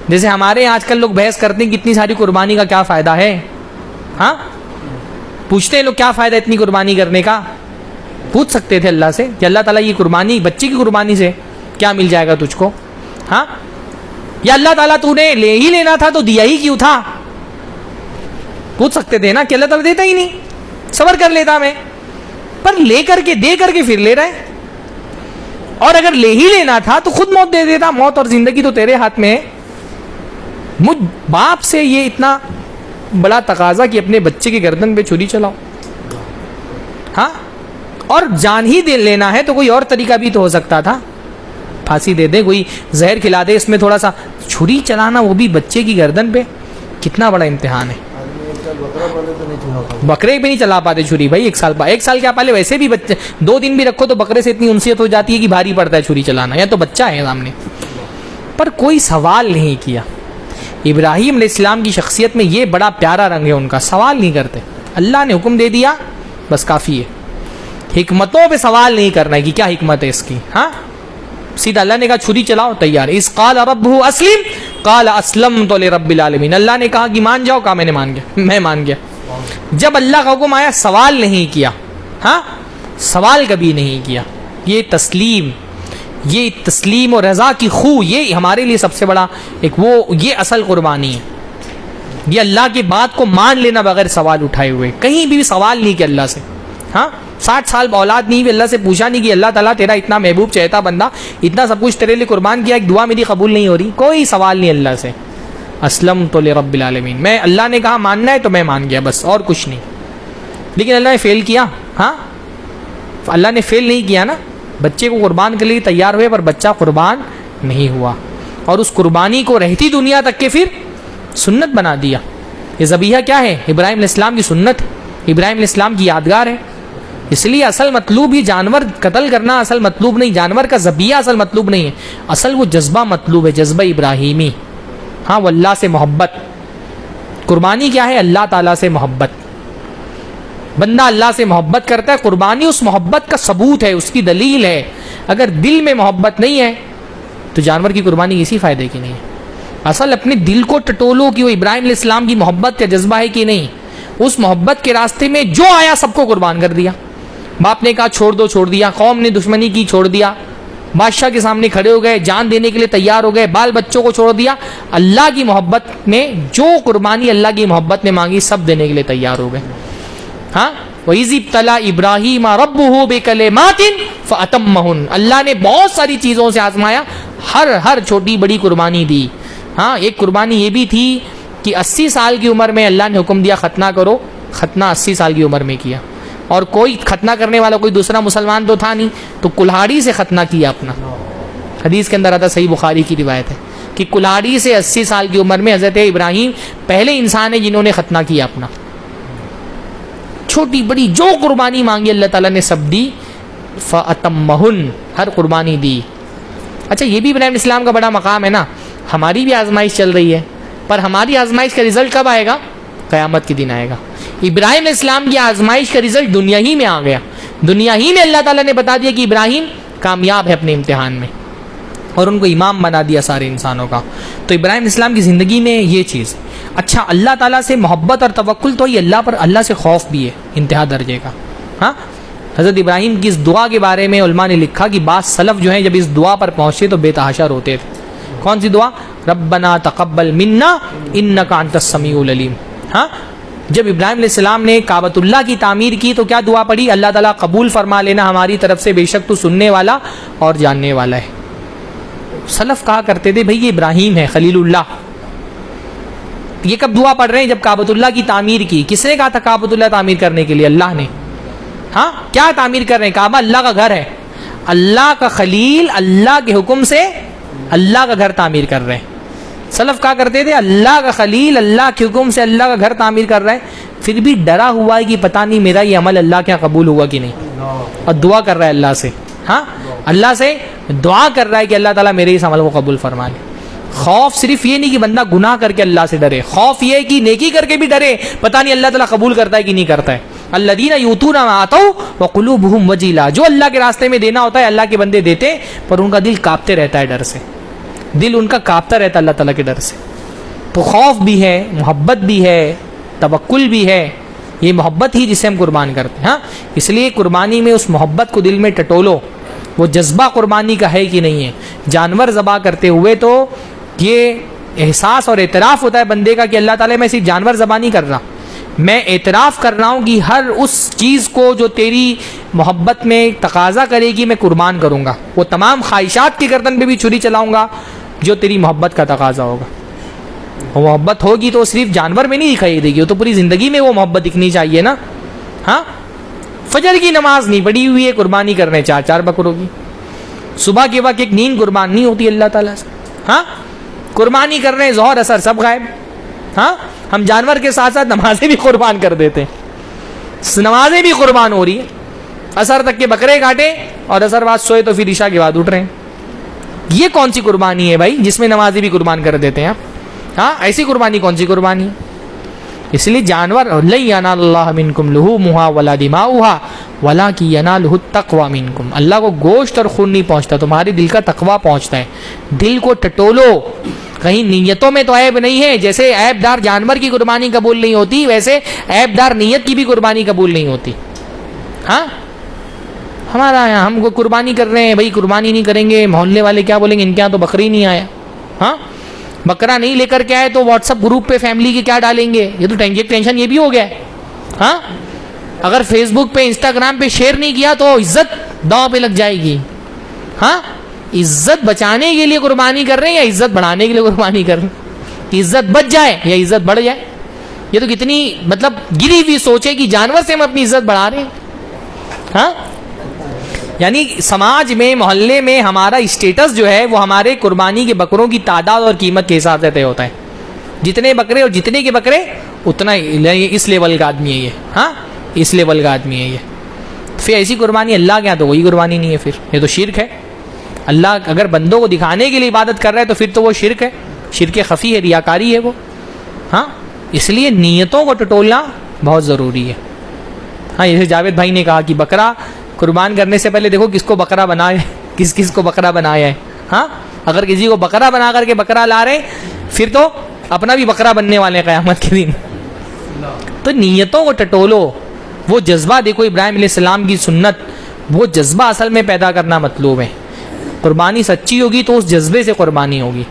جیسے ہمارے آج کل لوگ بحث کرتے ہیں کتنی ساری قربانی کا کیا فائدہ ہے. ہاں پوچھتے ہیں لوگ کیا فائدہ اتنی قربانی کرنے کا. پوچھ سکتے تھے اللہ سے کہ اللہ تعالیٰ یہ قربانی بچے کی قربانی سے کیا مل جائے گا تجھ کو. ہاں یا اللہ تعالیٰ تو نے لے ہی لینا تھا تو دیا ہی کیوں تھا. پوچھ سکتے تھے نا کہ اللہ تعالیٰ دیتا ہی نہیں، صبر کر لیتا میں. پر لے کر کے دے کر کے پھر لے رہا ہے. اور اگر لے ہی لینا تھا تو خود موت دے دیتا. موت اور زندگی تو تیرے ہاتھ میں ہے. مجھ باپ سے یہ اتنا بڑا تقاضا کہ اپنے بچے کی گردن پہ چھری چلاؤ. ہاں اور جان ہی دے لینا ہے تو کوئی اور طریقہ بھی تو ہو سکتا تھا. پھانسی دے دے، کوئی زہر کھلا دے، اس میں تھوڑا سا. چھری چلانا وہ بھی بچے کی گردن پہ، کتنا بڑا امتحان ہے. بکرے پہ نہیں چلا پاتے چھری بھائی. 1 سال کیا پہلے ویسے بھی بچے 2 دن بھی رکھو تو بکرے سے اتنی انسیت ہو جاتی ہے کہ بھاری پڑتا ہے چھری چلانا، یا تو بچہ ہے سامنے. پر کوئی سوال نہیں کیا. ابراہیم علیہ السلام کی شخصیت میں یہ بڑا پیارا رنگ ہے ان کا. سوال نہیں کرتے. اللہ نے حکم دے دیا بس کافی ہے. حکمتوں پہ سوال نہیں کرنا ہے کہ کیا حکمت ہے اس کی. ہاں سیدھا اللہ نے کہا چھری چلاؤ، تیار. اذ قال ربہ اسلم قال اسلمت لرب العالمین. اللہ نے کہا کہ مان جاؤ، کہا میں نے مان گیا، میں مان گیا. جب اللہ کا حکم آیا سوال نہیں کیا. ہاں سوال کبھی نہیں کیا. یہ تسلیم و رضا کی خو، یہ ہمارے لیے سب سے بڑا یہ اصل قربانی ہے. یہ اللہ کی بات کو مان لینا بغیر سوال اٹھائے ہوئے. کہیں بھی سوال نہیں کیا اللہ سے. ہاں 60 سال اولاد نہیں ہوئی، اللہ سے پوچھا نہیں کہ اللہ تعالیٰ تیرا اتنا محبوب چہتا بندہ اتنا سب کچھ تیرے لیے قربان کیا، ایک دعا میری قبول نہیں ہو رہی. کوئی سوال نہیں اللہ سے. اسلمت لرب العالمین، میں اللہ نے کہا ماننا ہے تو میں مان گیا، بس اور کچھ نہیں. لیکن اللہ نے فیل کیا. ہاں اللہ نے فیل نہیں کیا نا. بچے کو قربان کے لیے تیار ہوئے پر بچہ قربان نہیں ہوا، اور اس قربانی کو رہتی دنیا تک کے پھر سنت بنا دیا. یہ ذبیحہ کیا ہے؟ ابراہیم علیہ السلام کی سنت، ابراہیم علیہ السلام کی یادگار ہے. اس لیے اصل مطلوب ہی جانور قتل کرنا اصل مطلوب نہیں، جانور کا ذبیحہ اصل مطلوب نہیں ہے. اصل وہ جذبہ مطلوب ہے، جذبہ ابراہیمی. ہاں وہ اللہ سے محبت. قربانی کیا ہے؟ اللہ تعالیٰ سے محبت. بندہ اللہ سے محبت کرتا ہے، قربانی اس محبت کا ثبوت ہے، اس کی دلیل ہے. اگر دل میں محبت نہیں ہے تو جانور کی قربانی کسی فائدے کی نہیں ہے. اصل اپنے دل کو ٹٹولو کہ وہ ابراہیم علیہ السلام کی محبت کا جذبہ ہے کہ نہیں. اس محبت کے راستے میں جو آیا سب کو قربان کر دیا. باپ نے کہا چھوڑ دو، چھوڑ دیا. قوم نے دشمنی کی، چھوڑ دیا. بادشاہ کے سامنے کھڑے ہو گئے، جان دینے کے لیے تیار ہو گئے، بال بچوں کو چھوڑ دیا. اللہ کی محبت میں جو قربانی اللہ کی محبت میں مانگی سب دینے کے لیے تیار ہو گئے. ہاں وَإِذِ ابْتَلَىٰ إِبْرَاهِيمَ رَبُّهُ بِكَلِمَاتٍ فَأَتَمَّهُنَّ، اللہ نے بہت ساری چیزوں سے آزمایا، ہر چھوٹی بڑی قربانی دی. ہاں ایک قربانی یہ بھی تھی کہ 80 سال کی عمر میں اللہ نے حکم دیا ختنہ کرو. ختنہ 80 سال کی عمر میں کیا، اور کوئی ختنہ کرنے والا کوئی دوسرا مسلمان تو تھا نہیں، تو کلہاڑی سے ختنہ کیا اپنا. حدیث کے اندر آتا، صحیح بخاری کی روایت ہے کہ کلہاڑی سے 80 سال کی عمر میں حضرت ابراہیم پہلے انسان ہیں جنہوں نے ختنہ کیا اپنا. چھوٹی بڑی جو قربانی مانگی اللہ تعالیٰ نے سب دی. فَأَتَمَّهُنَّ، ہر قربانی دی. اچھا یہ بھی ابراہیم اسلام کا بڑا مقام ہے نا. ہماری بھی آزمائش چل رہی ہے، پر ہماری آزمائش کا رزلٹ کب آئے گا؟ قیامت کے دن آئے گا. ابراہیم علیہ السلام کی آزمائش کا رزلٹ دنیا ہی میں آ گیا. دنیا ہی میں اللہ تعالیٰ نے بتا دیا کہ ابراہیم کامیاب ہے اپنے امتحان میں، اور ان کو امام بنا دیا سارے انسانوں کا. تو ابراہیم علیہ السلام کی زندگی میں یہ چیز. اچھا اللہ تعالیٰ سے محبت اور توکل تو یہ اللہ سے خوف بھی ہے انتہا درجے کا. ہاں حضرت ابراہیم کی اس دعا کے بارے میں علماء نے لکھا کہ بعض سلف جو ہیں جب اس دعا پر پہنچے تو بے تحاشا روتے تھے. کون سی دعا؟ ربنا تقبل منا انک انت السمیع العلیم. ہاں جب ابراہیم علیہ السلام نے کعبۃ اللہ کی تعمیر کی تو کیا دعا پڑھی؟ اللہ تعالیٰ قبول فرما لینا ہماری طرف سے، بے شک تو سننے والا اور جاننے والا ہے. سلف کہا کرتے تھے بھئی یہ ابراہیم ہے خلیل اللہ. یہ کب دعا پڑھ رہے ہیں؟ جب کعبۃ اللہ کی تعمیر کی. کس نے کہا تھا کعبۃ اللہ تعمیر کرنے کے لیے؟ اللہ نے. ہاں کیا تعمیر کر رہے ہیں؟ کعبہ اللہ کا گھر ہے. اللہ کا خلیل اللہ کے حکم سے اللہ کا گھر تعمیر کر رہے ہیں. سلف کہا کرتے تھے اللہ کا خلیل اللہ کے حکم سے اللہ کا گھر تعمیر کر رہا ہے، پھر بھی ڈرا ہوا ہے کہ پتہ نہیں میرا یہ عمل اللہ کے قبول ہوا کہ نہیں، اور دعا کر رہا ہے اللہ سے. ہاں اللہ سے دعا کر رہا ہے کہ اللہ تعالیٰ میرے اس عمل کو قبول فرما لے. خوف صرف یہ نہیں کہ بندہ گناہ کر کے اللہ سے ڈرے، خوف یہ ہے کہ نیکی کر کے بھی ڈرے، پتہ نہیں اللہ تعالیٰ قبول کرتا ہے کہ نہیں کرتا ہے. الذین یؤتون ما آتوا وقلوبهم وجیلہ، جو اللہ کے راستے میں دینا ہوتا ہے اللہ کے بندے دیتے، پر ان کا دل کانپتے رہتا ہے ڈر سے. دل ان کا کانپتا رہتا ہے اللہ تعالیٰ کے ڈر سے. تو خوف بھی ہے، محبت بھی ہے، توکل بھی ہے. یہ محبت ہی جسے ہم قربان کرتے ہیں. ہاں اس لیے قربانی میں اس محبت کو دل میں ٹٹولو، وہ جذبہ قربانی کا ہے کہ نہیں ہے. جانور ذبح کرتے ہوئے تو یہ احساس اور اعتراف ہوتا ہے بندے کا کہ اللہ تعالیٰ میں صرف جانور ذبح نہیں کر رہا، میں اعتراف کر رہا ہوں کہ ہر اس چیز کو جو تیری محبت میں تقاضا کرے گی میں قربان کروں گا. وہ تمام خواہشات کی گردن پہ بھی چھری چلاؤں گا جو تیری محبت کا تقاضا ہوگا. وہ محبت ہوگی تو صرف جانور میں نہیں دکھائی دے گی، وہ تو پوری زندگی میں وہ محبت دکھنی چاہیے نا. ہاں فجر کی نماز نہیں پڑھی ہوئی ہے، قربانی کرنے 4 بکروں کی. صبح کے وقت ایک نیند قربان نہیں ہوتی اللہ تعالیٰ سے. ہاں قربانی کر رہے ہیں، ظہر اثر سب غائب. ہاں ہم جانور کے ساتھ ساتھ نمازیں بھی قربان کر دیتے ہیں، نمازیں بھی قربان ہو رہی ہیں. اثر تک کے بکرے کاٹے اور اثر بعد سوئے تو پھر عشاء کے بعد اٹھ رہے ہیں. یہ کون سی قربانی ہے بھائی جس میں نمازیں بھی قربان کر دیتے ہیں آپ؟ ہاں ایسی قربانی کون سی قربانی ہے؟ اس لیے جانور لن ینال اللہ منکم لحومها ولا دماؤها ولکن ینالہ التقوی منکم. اللہ کو گوشت اور خون نہیں پہنچتا، تمہارے دل کا تقوی پہنچتا ہے. دل کو ٹٹولو، کہیں نیتوں میں تو عیب نہیں ہے. جیسے عیب دار جانور کی قربانی قبول نہیں ہوتی، ویسے عیب دار نیت کی بھی قربانی قبول نہیں ہوتی. ہاں ہمارا یہاں ہم کو قربانی کر رہے ہیں، بھائی قربانی نہیں کریں گے محلے والے کیا بولیں گے، ان کے یہاں تو بکری نہیں آیا. ہاں بکرا نہیں لے کر کے آئے تو واٹس ایپ گروپ پہ فیملی کے کیا ڈالیں گے، یہ تو ٹینشن یہ بھی ہو گیا ہے. ہاں اگر فیس بک پہ انسٹاگرام پہ شیئر نہیں کیا تو عزت داؤ پہ لگ جائے گی. ہاں عزت بچانے کے لیے قربانی کر رہے ہیں یا عزت بڑھانے کے لیے قربانی کر رہے ہیں؟ عزت بچ جائے یا عزت بڑھ جائے. یہ تو کتنی مطلب گری ہوئی سوچ ہے کہ جانور سے ہم اپنی عزت بڑھا رہے ہیں. ہاں یعنی سماج میں محلے میں ہمارا اسٹیٹس جو ہے وہ ہمارے قربانی کے بکروں کی تعداد اور قیمت کے حساب سے طے ہوتا ہے. جتنے بکرے اور جتنے کے بکرے اتنا اس لیول کا آدمی ہے یہ. ہاں اس لیول کا آدمی ہے یہ. پھر ایسی قربانی اللہ کے یہاں تو وہی قربانی نہیں ہے، پھر یہ تو شرک ہے. اللہ اگر بندوں کو دکھانے کے لیے عبادت کر رہا ہے تو پھر تو وہ شرک ہے، شرک خفی ہے، ریاکاری ہے وہ. ہاں اس لیے نیتوں کو ٹٹولنا بہت ضروری ہے. ہاں جیسے جاوید بھائی نے کہا کہ بکرا قربان کرنے سے پہلے دیکھو کس کو بکرا بنایا، کس کو بکرا بنایا ہے. ہاں اگر کسی کو بکرا بنا کر کے بکرا لا رہے پھر تو اپنا بھی بکرا بننے والے ہیں قیامت کے دن. تو نیتوں کو ٹٹولو، وہ جذبہ دیکھو ابراہیم علیہ السلام کی سنت، وہ جذبہ اصل میں پیدا کرنا مطلوب ہے. قربانی سچی ہوگی تو اس جذبے سے قربانی ہوگی.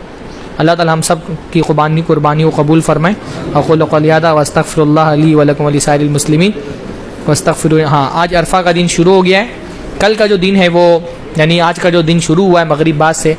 اللہ تعالی ہم سب کی قربانی کو قبول فرمائے. اقول قولی ھذا واستغفر اللہ لی ولکم ولسائر المسلمین واستغفروا. ہاں آج عرفہ کا دن شروع ہو گیا ہے. کل کا جو دن ہے وہ یعنی آج کا جو دن شروع ہوا ہے مغرب بعد سے،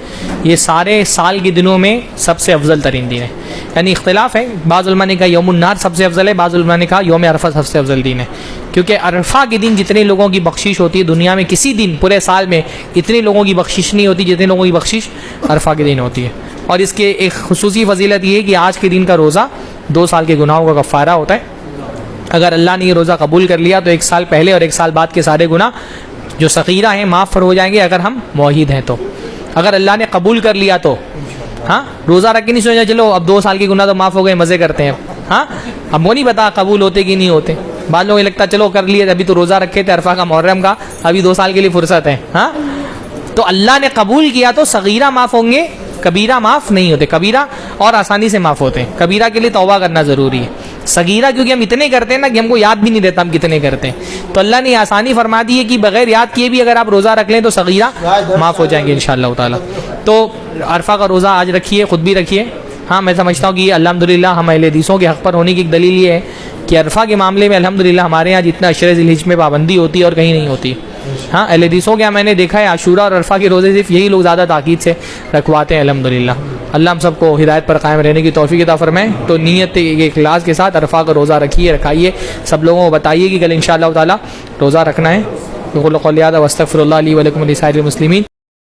یہ سارے سال کے دنوں میں سب سے افضل ترین دن ہے. یعنی اختلاف ہے، بعض علماء نے کہا یوم النار سب سے افضل ہے، بعض علماء نے کہا یوم عرفہ سب سے افضل دن ہے. کیونکہ عرفہ کے دن جتنے لوگوں کی بخشش ہوتی ہے دنیا میں کسی دن پورے سال میں اتنے لوگوں کی بخشش نہیں ہوتی جتنے لوگوں کی بخشش عرفہ کے دن ہوتی ہے. اور اس کے ایک خصوصی فضیلت یہ ہے کہ آج کے دن کا روزہ 2 سال کے گناہوں کا کفارہ ہوتا ہے. اگر اللہ نے یہ روزہ قبول کر لیا تو 1 سال پہلے اور 1 سال بعد کے سارے گناہ جو صغیرہ ہیں معاف ہو جائیں گے اگر ہم موحد ہیں تو. اگر اللہ نے قبول کر لیا تو ہاں روزہ رکھ کے نہیں سوچا چلو اب 2 سال کے گناہ تو معاف ہو گئے مزے کرتے ہیں. ہاں اب وہ نہیں پتا قبول ہوتے کہ نہیں ہوتے. بعض لوگوں کو لگتا چلو کر لیے ابھی تو روزہ رکھے تھے عرفہ کا محرم کا، ابھی 2 سال کے لیے فرصت ہے. ہاں تو اللہ نے قبول کیا تو صغیرہ معاف ہوں گے، کبیرہ معاف نہیں ہوتے. کبیرہ اور آسانی سے معاف ہوتے ہیں، کبیرہ کے لیے توبہ کرنا ضروری ہے. صغیرہ کیونکہ ہم اتنے کرتے ہیں نا کہ ہم کو یاد بھی نہیں رہتا ہم کتنے کرتے ہیں. تو اللہ نے آسانی فرما دی ہے کہ بغیر یاد کیے بھی اگر آپ روزہ رکھ لیں تو صغیرہ معاف ہو جائیں گے انشاءاللہ تعالیٰ. تو عرفہ کا روزہ آج رکھیے، خود بھی رکھیے. ہاں میں سمجھتا ہوں کہ الحمدللہ ہم اہل حدیثوں کے حق پر ہونے کی ایک دلیل یہ ہے کہ عرفہ کے معاملے میں الحمدللہ ہمارے یہاں جتنا عشرِ ذی الحجہ میں پابندی ہوتی ہے اور کہیں نہیں ہوتی. ہاں اہل حدیثوں کے یہاں میں نے دیکھا ہے عاشورہ اور عرفہ کے روزے صرف یہی لوگ زیادہ تاکید سے رکھواتے ہیں الحمدللہ. اللہ ہم سب کو ہدایت پر قائم رہنے کی توفیق عطا فرمائے. تو نیت اخلاص کے ساتھ عرفہ کا روزہ رکھائیے. سب لوگوں کو بتائیے کہ کل انشاءاللہ تعالیٰ روزہ رکھنا ہے. قولی ھذا واستغفر اللہ لی ولکم ولسائر المسلمین